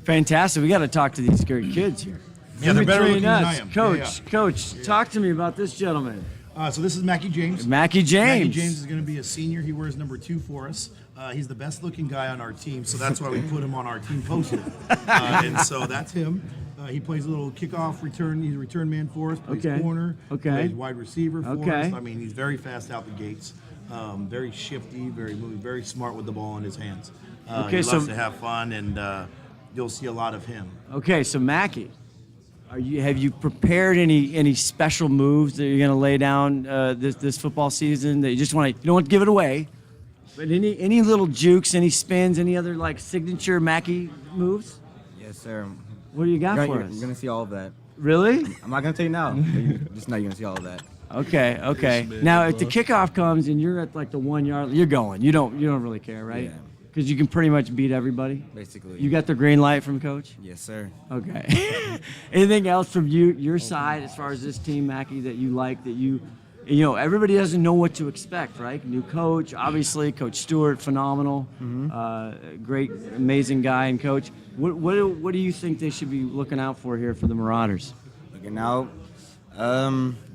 Fantastic. We got to talk to these great kids here. Yeah, they're better looking than I am. Coach, talk to me about this gentleman. So this is Mackie James. Mackie James. Mackie James is going to be a senior. He wears number 2 for us. He's the best looking guy on our team, so that's why we put him on our team poster. And so that's him. He plays a little kickoff return. He's a return man for us. Plays corner. Plays wide receiver for us. I mean, he's very fast out the gates. Very shifty, very moving, very smart with the ball in his hands. He loves to have fun, and you'll see a lot of him. Okay, so Mackie, have you prepared any special moves that you're going to lay down this football season that you don't want to give it away, but any little jukes, any spins, any other like signature Mackie moves? Yes, sir. What do you got for us? You're gonna see all of that. Really? I'm not gonna tell you now. But just know you're gonna see all of that. Okay. Now, if the kickoff comes and you're at like the 1 yard, you're going. You don't really care, right? Yeah. Because you can pretty much beat everybody. Basically. You got the green light from Coach? Yes, sir. Okay. Anything else from your side as far as this team, Mackie, that you like, that everybody doesn't know what to expect, right? New coach, obviously, Coach Stewart, phenomenal, great, amazing guy and coach. What do you think they should be looking out for here for the Marauders? Looking out,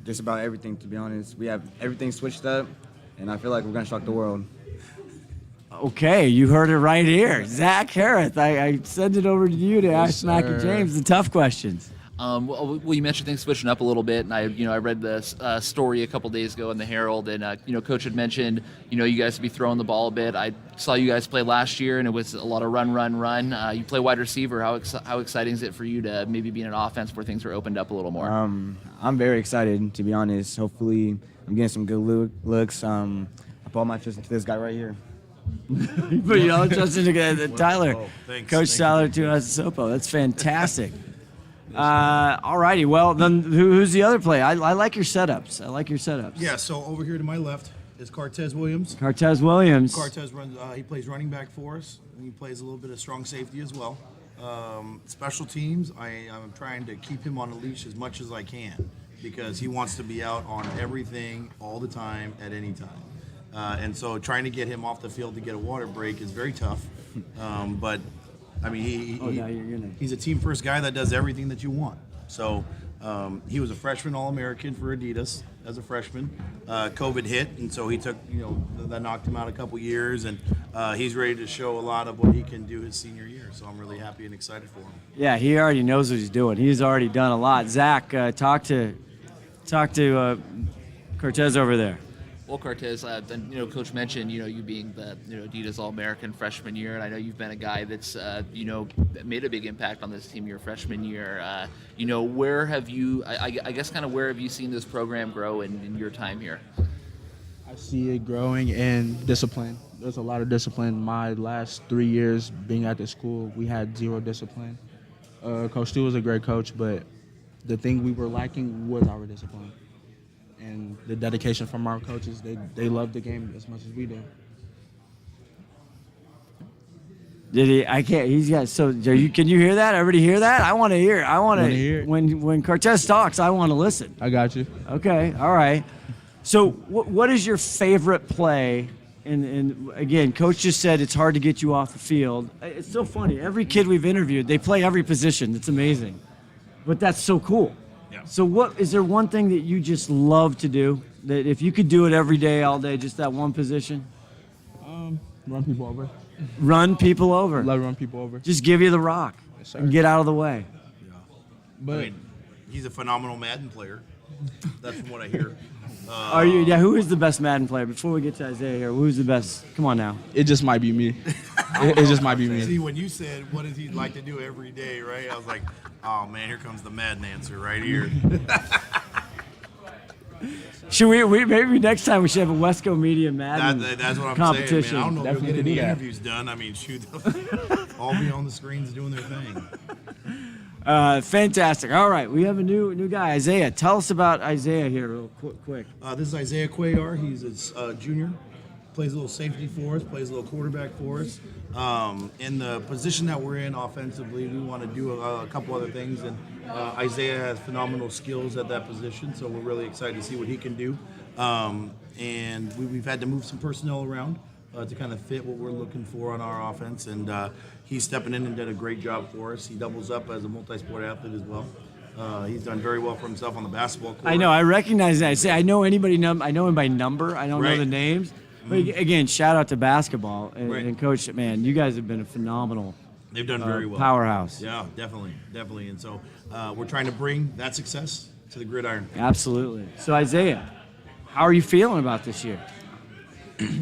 just about everything, to be honest. We have everything switched up, and I feel like we're gonna shock the world. Okay, you heard it right here. Zach Harris, I send it over to you to ask Mackie James the tough questions. Well, you mentioned things switching up a little bit, and I read this story a couple days ago in the Herald, and Coach had mentioned you guys would be throwing the ball a bit. I saw you guys play last year, and it was a lot of run. You play wide receiver. How exciting is it for you to maybe be in an offense where things are opened up a little more? I'm very excited, to be honest. Hopefully, I'm getting some good looks. I put all my trust into this guy right here. But you all trust in Tyler. Oh, thanks. Coach Thank Tyler you. Tuiasosopo. That's fantastic. All righty. Well, then who's the other play? I like your setups. Yeah, so over here to my left is Cortez Williams. Cortez Williams. Cortez runs. He plays running back for us, and he plays a little bit of strong safety as well. Special teams, I'm trying to keep him on a leash as much as I can because he wants to be out on everything all the time at any time. And so trying to get him off the field to get a water break is very tough. But I mean, he's a team first guy that does everything that you want. So he was a freshman All-American for Adidas as a freshman. COVID hit, and so he took, that knocked him out a couple years, and he's ready to show a lot of what he can do his senior year. So I'm really happy and excited for him. Yeah, he already knows what he's doing. He's already done a lot. Zach, talk to Cortez over there. Well, Cortez, Coach mentioned, you being the, Adidas All-American freshman year, and I know you've been a guy that's, made a big impact on this team your freshman year. Where have you, I guess, kind of where have you seen this program grow in your time here? I see it growing in discipline. There's a lot of discipline. My last 3 years being at the school, we had zero discipline. Coach Stu was a great coach, but the thing we were lacking was our discipline. And the dedication from our coaches, they love the game as much as we do. Did he? I can't. He's got. So, can you hear that? Everybody hear that? I want to hear. I want to hear it. When Cortez talks, I want to listen. I got you. Okay. All right. So, what is your favorite play? And again, Coach just said it's hard to get you off the field. It's so funny. Every kid we've interviewed, they play every position. It's amazing, but that's so cool. Yeah. So what is there one thing that you just love to do that if you could do it every day, all day, just that one position? Run people over. Run people over. Love run people over. Just give you the rock and get out of the way. But I mean, he's a phenomenal Madden player. That's from what I hear. Are you? Yeah. Who is the best Madden player? Before we get to Isaiah here, who's the best? Come on now. it just might be me. It just might be me. See, when you said, what does he like to do every day, right? I was like, oh, man, here comes the Madden answer right here. Should we maybe next time we should have a Wesco Media Madden That's what I'm competition. saying, man. I don't know if Definitely you'll get any do that. interviews done. I mean, shoot, they'll all be on the screens doing their thing. Fantastic. All right, we have a new guy, Isaiah. Tell us about Isaiah here, real quick. This is Isaiah Cuellar. He's a junior. Plays a little safety for us, plays a little quarterback for us. In the position that we're in offensively, we want to do a couple other things, and Isaiah has phenomenal skills at that position, so we're really excited to see what he can do. And we've had to move some personnel around to kind of fit what we're looking for on our offense, and he's stepping in and did a great job for us. He doubles up as a multi-sport athlete as well. He's done very well for himself on the basketball court. I know. I recognize that. I say I know anybody. I know him by number. I don't know Right. the names. But again, shout out to basketball and Coach. Man, you guys have been a phenomenal. They've done very well. Powerhouse. Yeah, definitely. And so we're trying to bring that success to the gridiron. Absolutely. So Isaiah, how are you feeling about this year?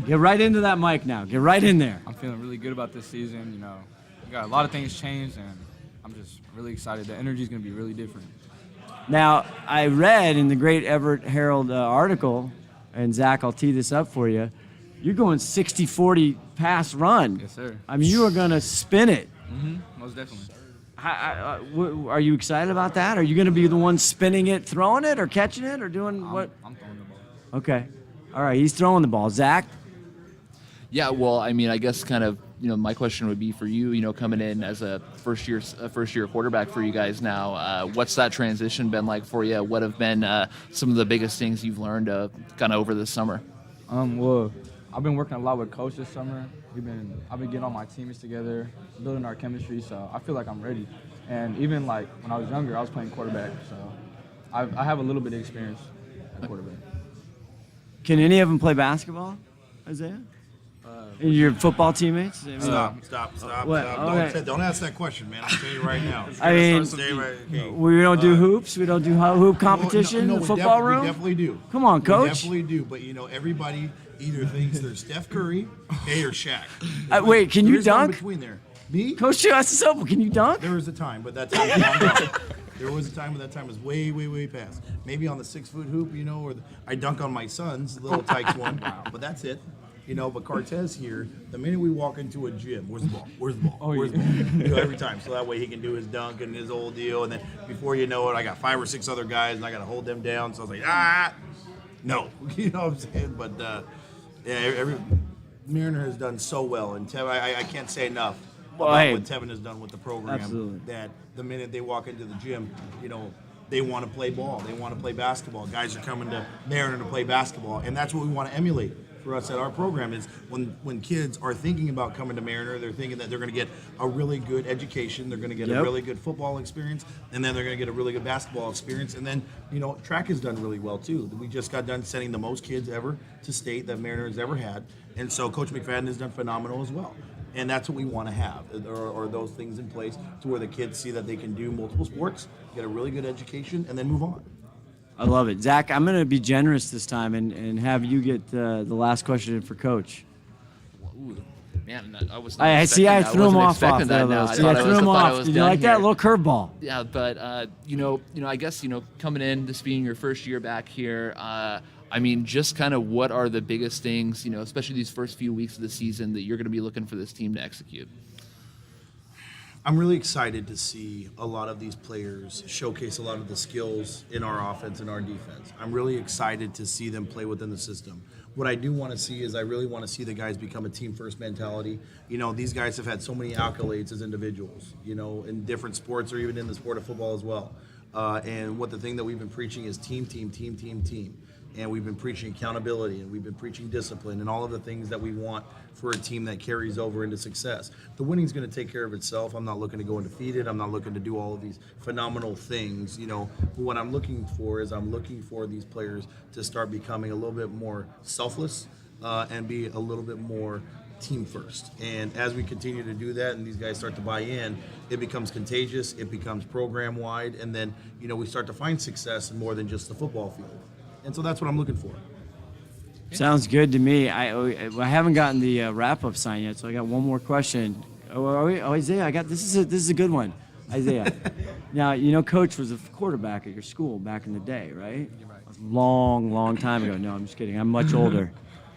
Get right into that mic now. Get right in there. I'm feeling really good about this season. We got a lot of things changed, and I'm just really excited. The energy is going to be really different. Now, I read in the Great Everett Herald article, and Zach, I'll tee this up for you. You're going 60-40 pass run. Yes, sir. I mean, you are going to spin it. Most definitely. Are you excited about that? Are you going to be the one spinning it, throwing it, or catching it, or doing what? I'm throwing the ball. Okay. All right, he's throwing the ball. Zach? Yeah, well, I mean, I guess kind of, my question would be for you, coming in as a first year quarterback for you guys now. What's that transition been like for you? What have been some of the biggest things you've learned kind of over this summer? Well, I've been working a lot with Coach this summer. I've been getting all my teammates together, building our chemistry, so I feel like I'm ready. And even like when I was younger, I was playing quarterback, so I have a little bit of experience at quarterback. Can any of them play basketball, Isaiah? Your football teammates? I mean, Stop. What? Okay. Don't ask that question, man. I'll tell you right now. I mean, Okay. we don't do hoops. We don't do hoop competition in the football room. We definitely do. Come on, We Coach. definitely do. But everybody either thinks they're Steph Curry, or Shaq. Wait, can you There's no in dunk? between there. Me? Coach, ask us up. Can you dunk? There was a time, but that time was long gone. There was a time, but that time was way past. Maybe on the 6-foot hoop, or I dunk on my son's little Tykes one, but that's it. But Cortez here, the minute we walk into a gym, where's the ball? Where's the ball? Where's the ball? Every time. So that way he can do his dunk and his old deal. And then before you know it, I got 5 or 6 other guys and I got to hold them down. So I was like, no. You know what I'm saying? But Mariner has done so well. And Tevin, I can't say enough about what Tevin has done with the program. Absolutely. That the minute they walk into the gym, they want to play ball. They want to play basketball. Guys are coming to Mariner to play basketball. And that's what we want to emulate for us at our program is when kids are thinking about coming to Mariner, they're thinking that they're going to get a really good education, they're going to get a really good football experience, and then they're going to get a really good basketball experience. And then, track has done really well too. We just got done sending the most kids ever to state that Mariner has ever had. And so Coach McFadden has done phenomenal as well. And that's what we want to have, are those things in place to where the kids see that they can do multiple sports, get a really good education, and then move on. I love it. Zach, I'm going to be generous this time and have you get the last question for Coach. Ooh, man, I was not I see. I threw him off there. I threw him off. Did you like that little curveball? Yeah, but I guess coming in, this being your first year back here, just kind of what are the biggest things, especially these first few weeks of the season that you're going to be looking for this team to execute? I'm really excited to see a lot of these players showcase a lot of the skills in our offense and our defense. I'm really excited to see them play within the system. What I do want to see is I really want to see the guys become a team-first mentality. These guys have had so many accolades as individuals, in different sports or even in the sport of football as well. And what the thing that we've been preaching is team. And we've been preaching accountability, and we've been preaching discipline, and all of the things that we want for a team that carries over into success. The winning's going to take care of itself. I'm not looking to go undefeated. I'm not looking to do all of these phenomenal things, But what I'm looking for is these players to start becoming a little bit more selfless and be a little bit more team first. And as we continue to do that and these guys start to buy in, it becomes contagious, it becomes program wide, and then, we start to find success in more than just the football field. And so that's what I'm looking for. Sounds good to me. I haven't gotten the wrap-up sign yet, so I got one more question. Isaiah, this is a good one. Isaiah. Now, Coach was a quarterback at your school back in the day, right? Long time ago. No, I'm just kidding. I'm much older.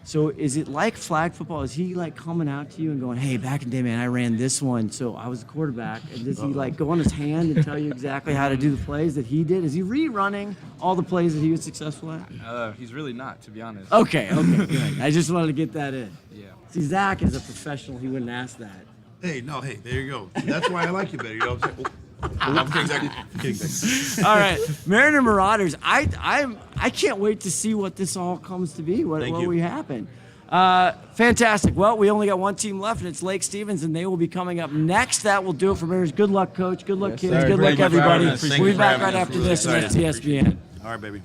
So is it like flag football? Is he coming out to you and going, hey, back in the day, man, I ran this one, so I was a quarterback. And does he go on his hand and tell you exactly how to do the plays that he did? Is he rerunning all the plays that he was successful at? He's really not, to be honest. Okay, good. I just wanted to get that in. Yeah. See, Zach is a professional. He wouldn't ask that. Hey, there you go. That's why I like you better. You know what I'm saying? I'm kidding. All right, Mariner Marauders. I can't wait to see what this all comes to be. What we happen. Fantastic. Well, we only got one team left, and it's Lake Stevens, and they will be coming up next. That will do it for Mariners. Good luck, Coach. Good luck, kids. Good luck, everybody. We'll be back right after this on TSBN. All right, baby.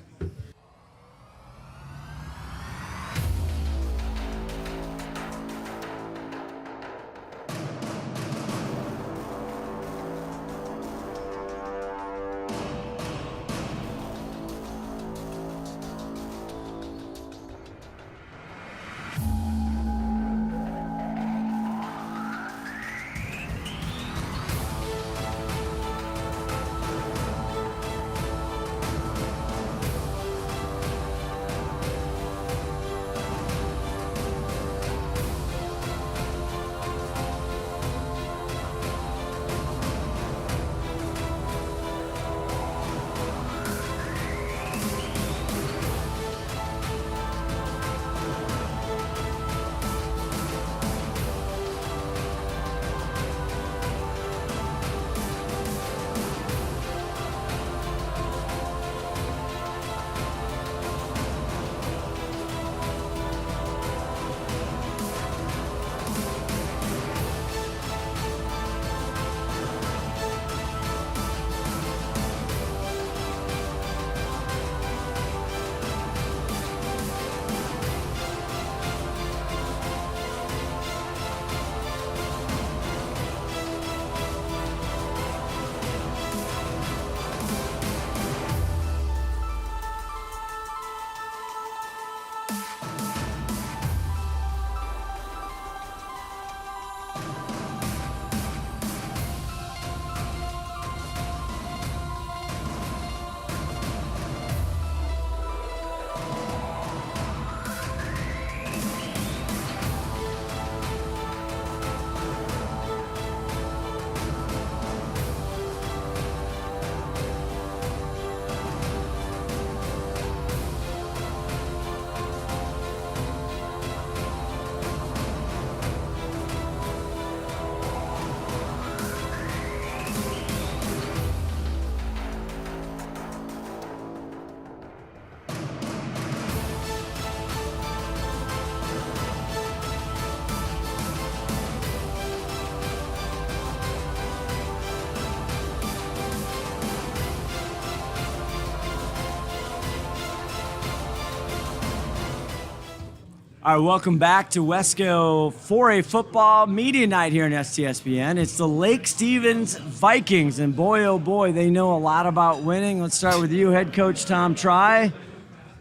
All right, welcome back to Wesco 4A football media night here in STSPN. It's the Lake Stevens Vikings, and boy, oh boy, they know a lot about winning. Let's start with you, head coach Tom Try.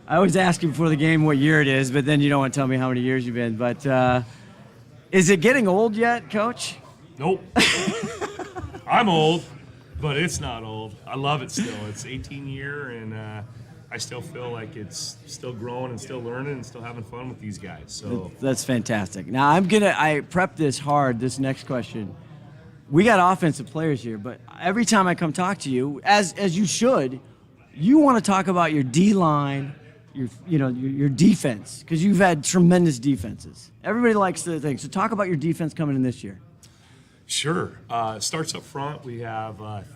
I always ask you before the game what year it is, but then you don't want to tell me how many years you've been. But is it getting old yet, Coach? Nope. I'm old, but it's not old. I love it still. It's 18 year, and I still feel like it's still growing and still learning and still having fun with these guys. So that's fantastic. Now I prepped this hard, this next question. We got offensive players here, but every time I come talk to you, as you should, you want to talk about your D-line, your defense, because you've had tremendous defenses. Everybody likes the thing. So talk about your defense coming in this year. Sure. Starts up front. We have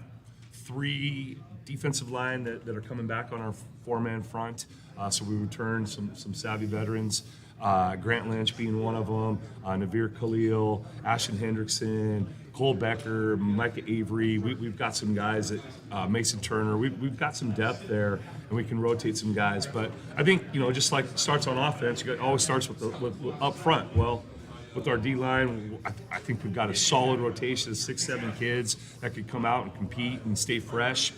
3 defensive line that are coming back on our 4-man front. So we return some savvy veterans. Grant Lynch being one of them, Navir Khalil, Ashton Hendrickson, Cole Becker, Micah Avery. We've got some guys that Mason Turner. We've got some depth there, and we can rotate some guys. But I think just like it starts on offense, it always starts with up front. Well, with our D-line, I think we've got a solid rotation of 6-7 kids that could come out and compete and stay fresh.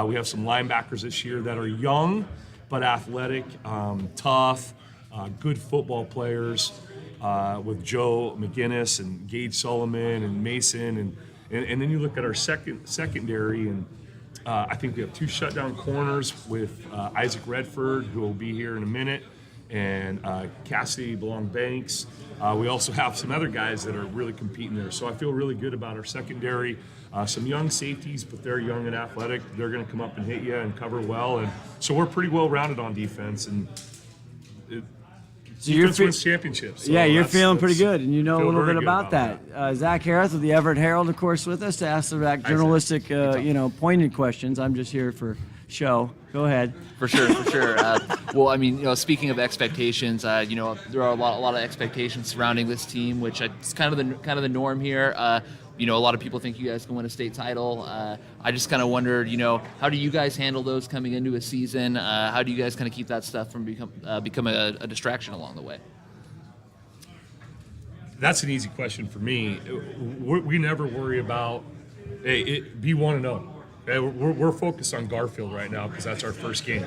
We have some linebackers this year that are young but athletic, tough, good football players with Joe McGinnis and Gage Solomon and Mason. And then you look at our secondary, and I think we have 2 shutdown corners with Isaac Redford, who will be here in a minute, and Cassidy Belong-Banks. We also have some other guys that are really competing there. So I feel really good about our secondary. Some young safeties, but they're young and athletic. They're going to come up and hit you and cover well. And so we're pretty well-rounded on defense. And defense wins championships. So you're feeling pretty good, and you know a little bit about that. Zach Harris with the Everett Herald, of course, with us to ask the journalistic, pointed questions. I'm just here for show. Go ahead. For sure. Well, I mean, speaking of expectations, there are a lot of expectations surrounding this team, which it's kind of the norm here. A lot of people think you guys can win a state title. I just kind of wondered, how do you guys handle those coming into a season? How do you guys kind of keep that stuff from becoming a distraction along the way? That's an easy question for me. We never worry about, be 1-0. Okay? We're focused on Garfield right now because that's our first game.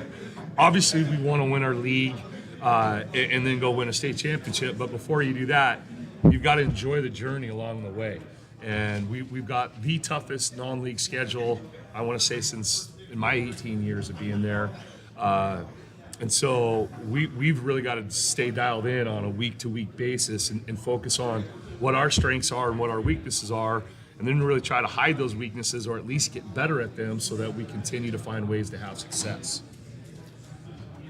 Obviously, we want to win our league and then go win a state championship. But before you do that, you've got to enjoy the journey along the way. And we've got the toughest non-league schedule, I want to say, since in my 18 years of being there. And so we've really got to stay dialed in on a week-to-week basis and focus on what our strengths are and what our weaknesses are, and then really try to hide those weaknesses or at least get better at them so that we continue to find ways to have success.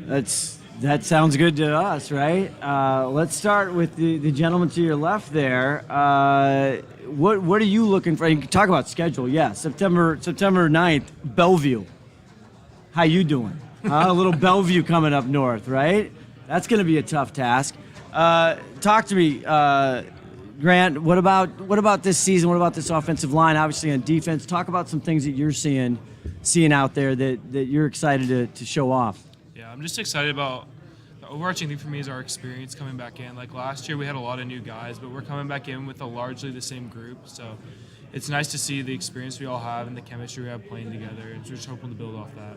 That sounds good to us, right? Let's start with the gentleman to your left there. What are you looking for? You can talk about schedule, yeah. September 9th, Bellevue. How you doing? A little Bellevue coming up north, right? That's going to be a tough task. Talk to me, Grant. What about this season? What about this offensive line? Obviously on defense. Talk about some things that you're seeing out there that you're excited to show off. Yeah, I'm just excited about the overarching thing for me is our experience coming back in. Like last year, we had a lot of new guys, but we're coming back in with largely the same group. So it's nice to see the experience we all have and the chemistry we have playing together. And we're just hoping to build off that.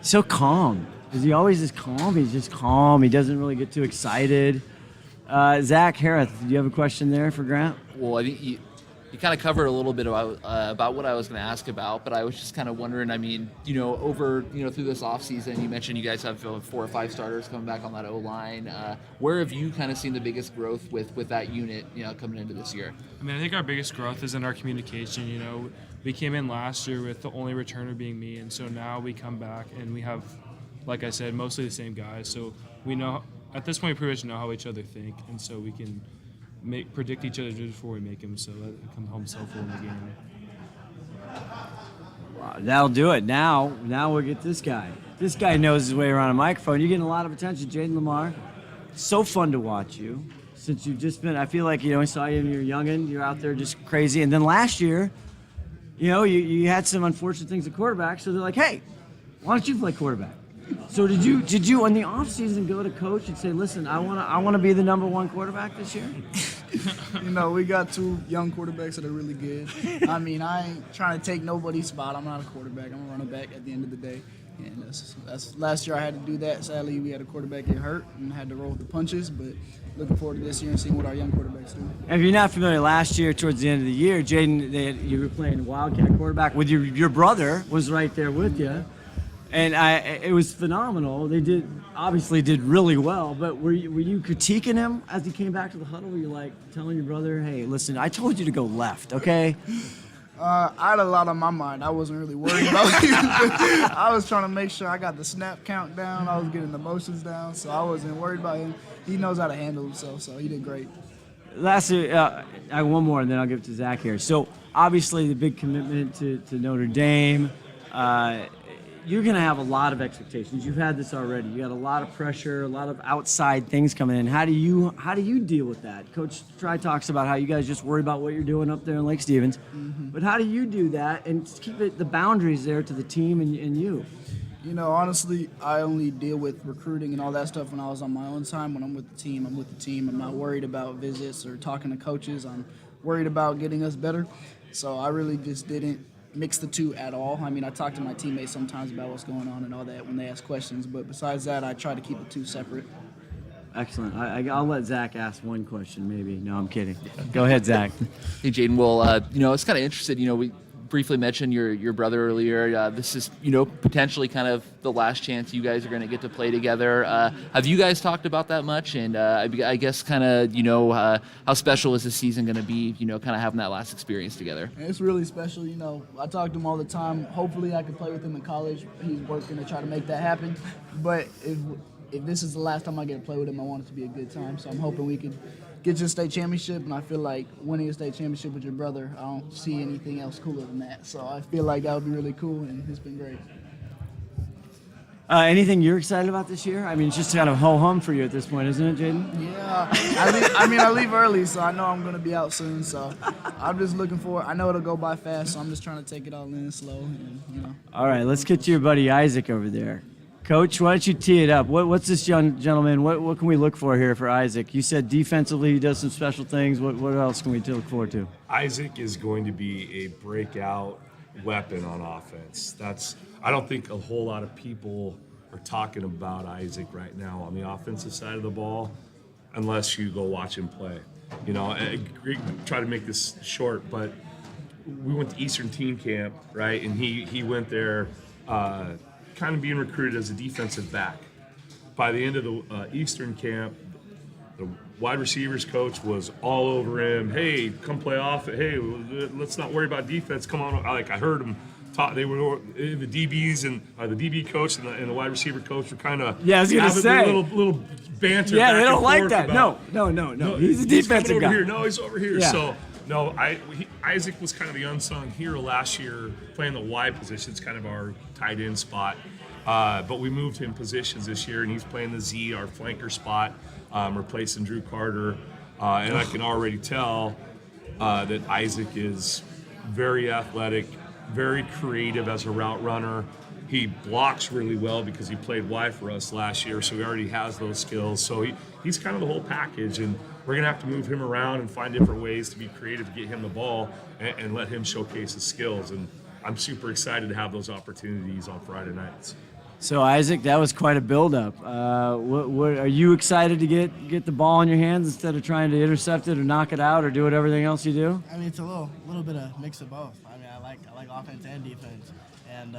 So calm. Is he always just calm? He's just calm. He doesn't really get too excited. Zach Harris, do you have a question there for Grant? Well, I think you kind of covered a little bit about what I was going to ask about, but I was just kind of wondering, I mean, through this offseason, you mentioned you guys have 4 or 5 starters coming back on that O-line. Where have you kind of seen the biggest growth with that unit, coming into this year? I mean, I think our biggest growth is in our communication. We came in last year with the only returner being me, and so now we come back and we have, like I said, mostly the same guys. So we know, at this point, we pretty much know how each other think, and so we can predict each other before we make them, so that it come home self-full in the game. Wow, that'll do it. Now we'll get this guy. This guy knows his way around a microphone. You're getting a lot of attention, Jaden Lamar. So fun to watch you. Since you've just been, I feel like, I saw you when you were youngin'. You're out there just crazy. And then last year, you had some unfortunate things at quarterback, so they're like, hey, why don't you play quarterback? So did you in the offseason go to coach and say, listen, I want to be the number one quarterback this year? You know, we got 2 young quarterbacks that are really good. I mean, I ain't trying to take nobody's spot. I'm not a quarterback. I'm a running back at the end of the day. And that's last year I had to do that. Sadly, we had a quarterback get hurt and had to roll with the punches. But looking forward to this year and seeing what our young quarterbacks do. If you're not familiar, last year towards the end of the year, Jaden, you were playing Wildcat quarterback with your brother was right there with you. And it was phenomenal. They obviously did really well. But were you critiquing him as he came back to the huddle? Were you like telling your brother, "Hey, listen, I told you to go left, okay"? I had a lot on my mind. I wasn't really worried about it. I was trying to make sure I got the snap count down. I was getting the motions down, so I wasn't worried about him. He knows how to handle himself, so he did great. Lastly, I have one more, and then I'll give it to Zach here. So obviously the big commitment to Notre Dame. You're going to have a lot of expectations. You've had this already. You got a lot of pressure, a lot of outside things coming in. How do you deal with that? Coach Try talks about how you guys just worry about what you're doing up there in Lake Stevens. Mm-hmm. But how do you do that and keep the boundaries there to the team and you? You know, honestly, I only deal with recruiting and all that stuff when I was on my own time. When I'm with the team, I'm with the team. I'm not worried about visits or talking to coaches. I'm worried about getting us better. So I really just didn't mix the two at all. I mean, I talk to my teammates sometimes about what's going on and all that when they ask questions, but besides that, I try to keep the two separate. Excellent. I'll let Zach ask one question, maybe. No, I'm kidding. Go ahead, Zach. Hey, Jaden. Well, I was kind of interested. We briefly mentioned your brother earlier. This is, potentially kind of the last chance you guys are going to get to play together. Have you guys talked about that much? And I guess kind of, how special is this season going to be, kind of having that last experience together? It's really special. I talk to him all the time. Hopefully I can play with him in college. He's working to try to make that happen. But if this is the last time I get to play with him, I want it to be a good time. So I'm hoping we could get to the state championship, and I feel like winning a state championship with your brother, I don't see anything else cooler than that. So I feel like that would be really cool, and it's been great. Anything you're excited about this year? I mean, it's just kind of ho-hum for you at this point, isn't it, Jaden? Yeah. I leave early, so I know I'm going to be out soon. So I'm just looking forward. I know it'll go by fast, so I'm just trying to take it all in slow. And, All right, let's get to your buddy Isaac over there. Coach, why don't you tee it up? What's this young gentleman? What can we look for here for Isaac? You said defensively he does some special things. What else can we look forward to? Isaac is going to be a breakout weapon on offense. I don't think a whole lot of people are talking about Isaac right now on the offensive side of the ball, unless you go watch him play. I try to make this short, but we went to Eastern Team Camp, right? And he went there. Kind of being recruited as a defensive back. By the end of the Eastern camp, the wide receivers coach was all over him. Hey, come play off. Hey, let's not worry about defense. Come on. I heard him talk. They were the DBs and the DB coach and the wide receiver coach were kind of I was gonna say little banter. Yeah, back they don't and like forth that. about, No. He's a defensive over guy. Here. No, he's over here. Yeah. So. No, Isaac was kind of the unsung hero last year, playing the Y position. It's kind of our tight end spot. But we moved him positions this year, and he's playing the Z, our flanker spot, replacing Drew Carter. And I can already tell that Isaac is very athletic, very creative as a route runner. He blocks really well because he played Y for us last year, so he already has those skills. So he's kind of the whole package, and we're going to have to move him around and find different ways to be creative to get him the ball and let him showcase his skills. And I'm super excited to have those opportunities on Friday nights. So Isaac, that was quite a build-up. What are you excied to get the ball in your hands instead of trying to intercept it or knock it out or do everything else you do? I mean, it's a little bit of mix of both. I mean, I like offense and defense, and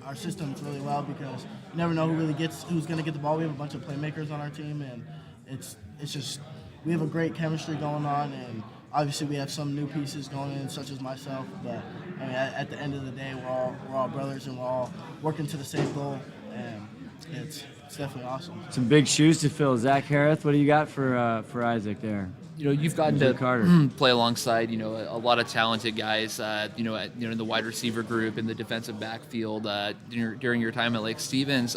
our system's really well because you never know who's going to get the ball. We have a bunch of playmakers on our team, and it's just we have a great chemistry going on, and obviously we have some new pieces going in, such as myself. But I mean, at the end of the day, we're all brothers, and we're all working to the same goal, and it's definitely awesome. Some big shoes to fill. Zach Harris, what do you got for Isaac there? You've gotten to play alongside, a lot of talented guys, in the wide receiver group, in the defensive backfield during your time at Lake Stevens.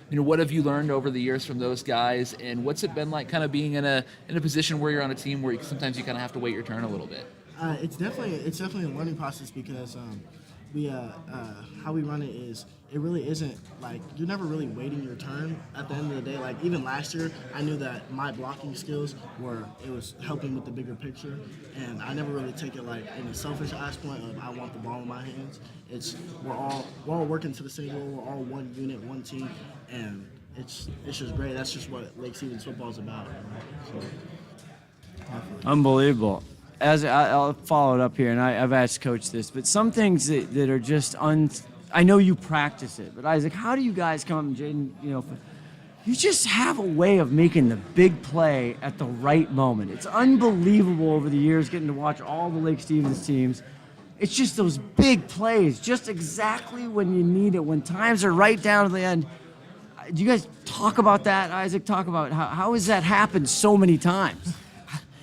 What have you learned over the years from those guys, and what's it been like kind of being in a position where you're on a team where sometimes you kind of have to wait your turn a little bit? It's definitely a learning process because how we run it is it really isn't like you're never really waiting your turn at the end of the day. Like even last year, I knew that my blocking skills was helping with the bigger picture, and I never really take it like in a selfish ass point of I want the ball in my hands. It's we're all working to the same goal. We're all one unit, one team, and it's just great. That's just what Lake Stevens football is about. So, Unbelievable. As I'll follow it up here, and I've asked Coach this, but some things that are just I know you practice it, but Isaac, how do you guys come up and Jaden, you just have a way of making the big play at the right moment. It's unbelievable over the years getting to watch all the Lake Stevens teams. It's just those big plays, just exactly when you need it, when times are right down to the end. Do you guys talk about that, Isaac? Talk about how has that happened so many times?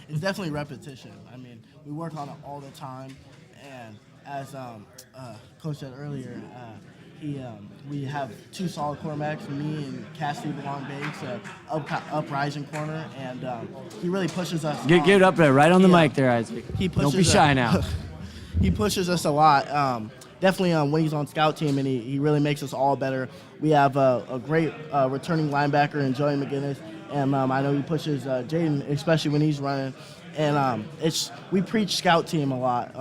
It's definitely repetition. I mean, we work on it all the time, and as Coach said earlier, we have two solid quarterbacks, me and Cassidy Belong Banks, uprising corner, and he really pushes us. Get it up there, right on the mic there, Isaac. Don't be shy now. He pushes us a lot. Definitely when he's on scout team, and he really makes us all better. We have a great returning linebacker in Joey McGinnis, and I know he pushes Jaden, especially when he's running. And we preach scout team a lot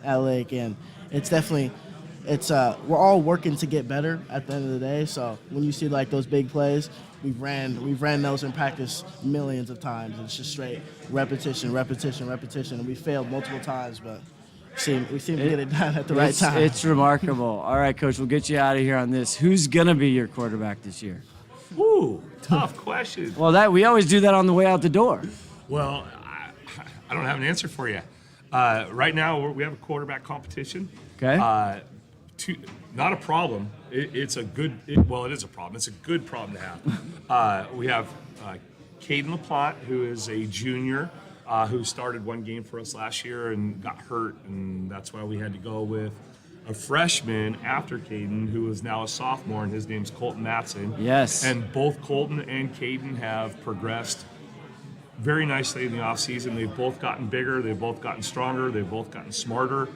at Lake, and it's definitely we're all working to get better at the end of the day. So when you see like those big plays, we've ran those in practice millions of times. It's just straight repetition, and we failed multiple times, but we seem to get it done at the right time. It's remarkable. All right, Coach, we'll get you out of here on this. Who's gonna be your quarterback this year? Ooh, tough question. Well, we always do that on the way out the door. Well, I don't have an answer for you. Right now, we have a quarterback competition. Okay. Not a problem. It is a problem. It's a good problem to have. We have Caden LaPlante, who is a junior, who started one game for us last year and got hurt, and that's why we had to go with a freshman after Caden, who is now a sophomore, and his name's Colton Matson. Yes. And both Colton and Caden have progressed very nicely in the offseason. They've both gotten bigger, they've both gotten stronger, they've both gotten smarter,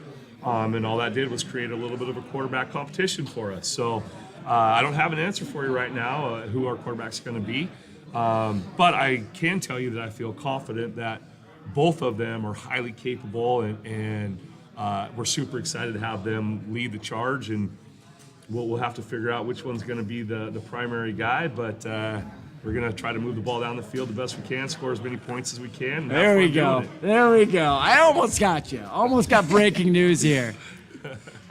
and all that did was create a little bit of a quarterback competition for us. So I don't have an answer for you right now who our quarterback's going to be, but I can tell you that I feel confident that both of them are highly capable, and we're super excited to have them lead the charge, and we'll have to figure out which one's going to be the primary guy, but we're going to try to move the ball down the field the best we can, score as many points as we can. There we go. I almost got you. Almost got breaking news here.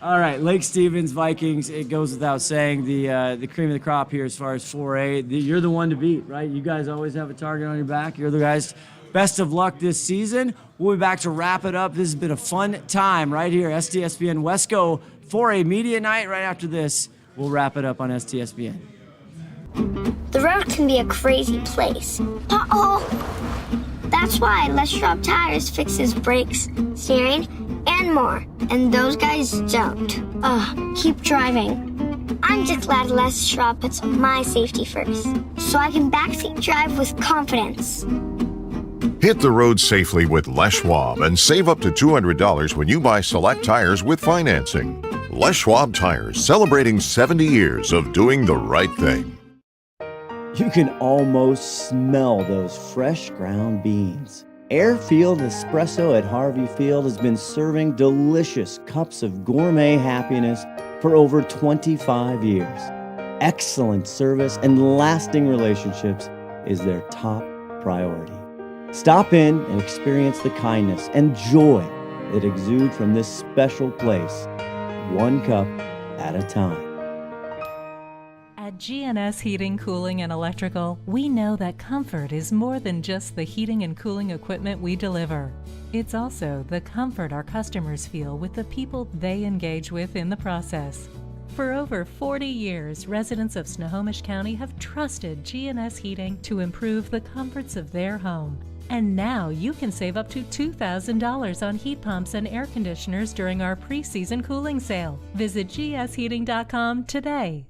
All right, Lake Stevens, Vikings, it goes without saying, the cream of the crop here as far as 4A. You're the one to beat, right? You guys always have a target on your back. You're the guys. Best of luck this season. We'll be back to wrap it up. This has been a fun time right here, STSPN Wesco 4A Media Night. Right after this, we'll wrap it up on STSPN. The road can be a crazy place. Uh-oh! That's why Les Schwab Tires fixes brakes, steering, and more. And those guys don't. Keep driving. I'm just glad Les Schwab puts my safety first, so I can backseat drive with confidence. Hit the road safely with Les Schwab and save up to $200 when you buy select tires with financing. Les Schwab Tires, celebrating 70 years of doing the right thing. You can almost smell those fresh ground beans. Airfield Espresso at Harvey Field has been serving delicious cups of gourmet happiness for over 25 years. Excellent service and lasting relationships is their top priority. Stop in and experience the kindness and joy that exude from this special place, one cup at a time. At GNS Heating, Cooling, and Electrical, we know that comfort is more than just the heating and cooling equipment we deliver. It's also the comfort our customers feel with the people they engage with in the process. For over 40 years, residents of Snohomish County have trusted GNS Heating to improve the comforts of their home. And now you can save up to $2,000 on heat pumps and air conditioners during our pre-season cooling sale. Visit gsheating.com today.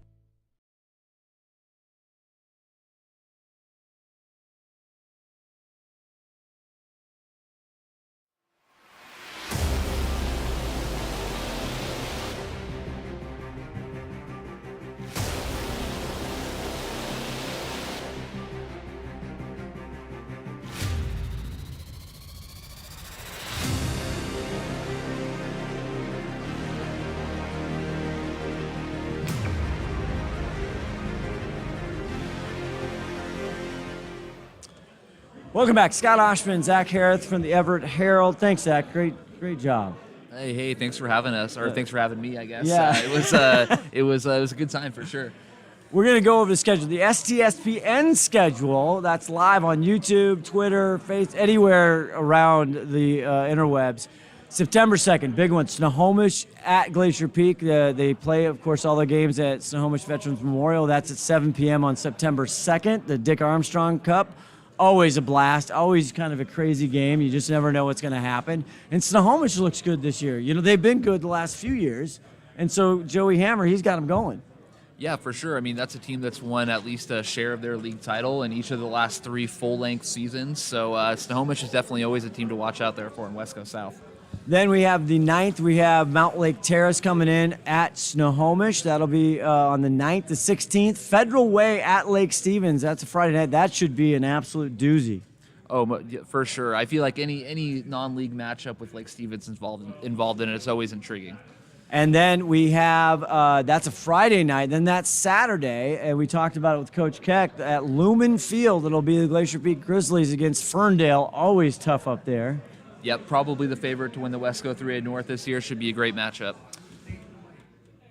Welcome back. Scott Oshman, Zach Harris from the Everett Herald. Thanks, Zach. Great job. Hey, thanks for having us, or thanks for having me, I guess. Yeah. It was a good time for sure. We're going to go over the schedule. The STSPN schedule, that's live on YouTube, Twitter, Facebook, anywhere around the interwebs. September 2nd, big one, Snohomish at Glacier Peak. They play, of course, all their games at Snohomish Veterans Memorial. That's at 7 p.m. on September 2nd, the Dick Armstrong Cup. Always a blast, always kind of a crazy game. You just never know what's going to happen. And Snohomish looks good this year. You know, they've been good the last few years. And so Joey Hammer, he's got them going. Yeah, for sure. I mean, that's a team that's won at least a share of their league title in each of the last 3 full-length seasons. So Snohomish is definitely always a team to watch out there for in West Coast South. Then we have the 9th. We have Mount Lake Terrace coming in at Snohomish. That'll be on the 9th. The 16th, Federal Way at Lake Stevens. That's a Friday night. That should be an absolute doozy. Oh, for sure. I feel like any non-league matchup with Lake Stevens involved in it, it's always intriguing. And then we have, that's a Friday night. Then that's Saturday, and we talked about it with Coach Keck, at Lumen Field. It'll be the Glacier Peak Grizzlies against Ferndale. Always tough up there. Yep, probably the favorite to win the Wesco 3A North this year. Should be a great matchup.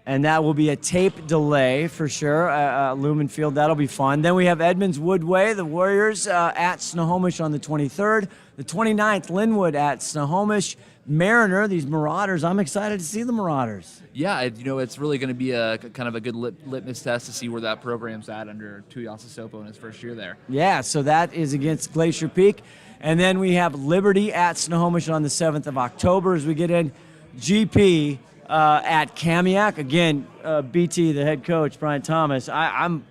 And that will be a tape delay for sure. Lumen Field, that'll be fun. Then we have Edmonds Woodway, the Warriors at Snohomish on the 23rd. The 29th, Linwood at Snohomish. Mariner, these Marauders. I'm excited to see the Marauders. Yeah, it's really going to be a kind of a good litmus test to see where that program's at under Tuiasosopo in his first year there. Yeah, so that is against Glacier Peak. And then we have Liberty at Snohomish on the 7th of October as we get in. GP at Kamiak. Again, BT, the head coach, Brian Thomas. I'm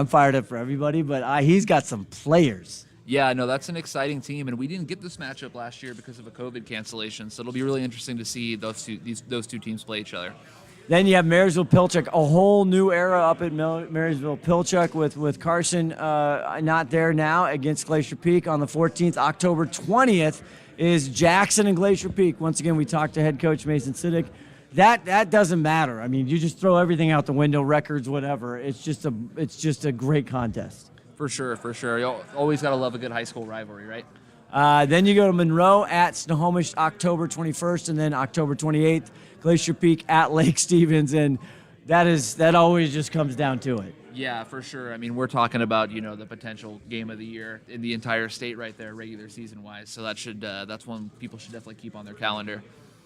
fired up for everybody, but he's got some players. Yeah, no, that's an exciting team, and we didn't get this matchup last year because of a COVID cancellation, so it'll be really interesting to see those two teams play each other. Then you have Marysville-Pilchuck, a whole new era up at Marysville-Pilchuck with Carson not there now against Glacier Peak on the 14th. October 20th is Jackson and Glacier Peak. Once again, we talked to head coach Mason Siddick. That doesn't matter. I mean, you just throw everything out the window, records, whatever. It's just a great contest. For sure. You always got to love a good high school rivalry, right? Then you go to Monroe at Snohomish October 21st, and then October 28th, Glacier Peak at Lake Stevens, and that always just comes down to it. Yeah, for sure. I mean, we're talking about the potential game of the year in the entire state right there, regular season wise. So that's one people should definitely keep on their calendar.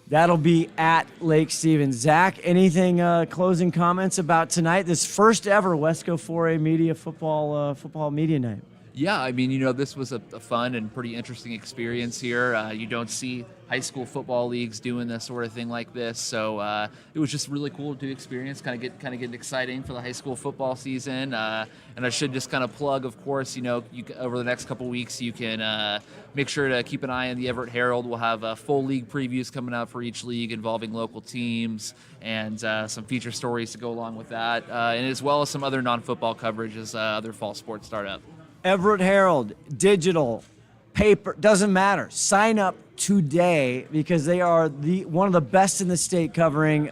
That'll be at Lake Stevens. Zach, anything closing comments about tonight? This first ever Wesco 4A Media football media night. Yeah, I mean, this was a fun and pretty interesting experience here. You don't see high school football leagues doing this sort of thing like this, so it was just really cool to experience. Kind of getting exciting for the high school football season. And I should just kind of plug, of course, over the next couple weeks, you can make sure to keep an eye on the Everett Herald. We'll have full league previews coming out for each league involving local teams and some feature stories to go along with that, and as well as some other non-football coverage as other fall sports start up. Everett Herald, digital, paper, doesn't matter. Sign up today because they are one of the best in the state covering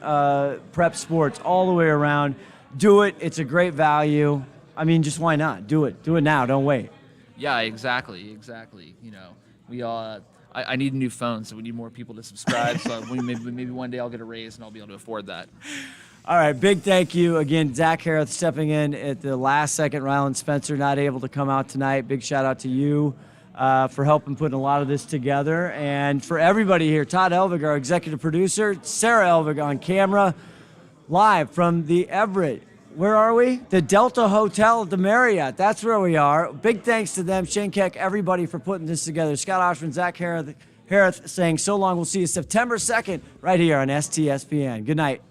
prep sports all the way around. Do it. It's a great value. I mean, just why not? Do it. Do it now. Don't wait. Yeah, exactly. We all. I need a new phone, so we need more people to subscribe. So maybe one day I'll get a raise and I'll be able to afford that. All right, big thank you again, Zach Harris stepping in at the last second. Rylan Spencer not able to come out tonight. Big shout out to you for helping putting a lot of this together. And for everybody here, Todd Elvig, our executive producer, Sarah Elvig on camera, live from the Everett. Where are we? The Delta Hotel at the Marriott. That's where we are. Big thanks to them, Shane Keck, everybody for putting this together. Scott Oshman, Zach Harris saying so long. We'll see you September 2nd right here on STSPN. Good night.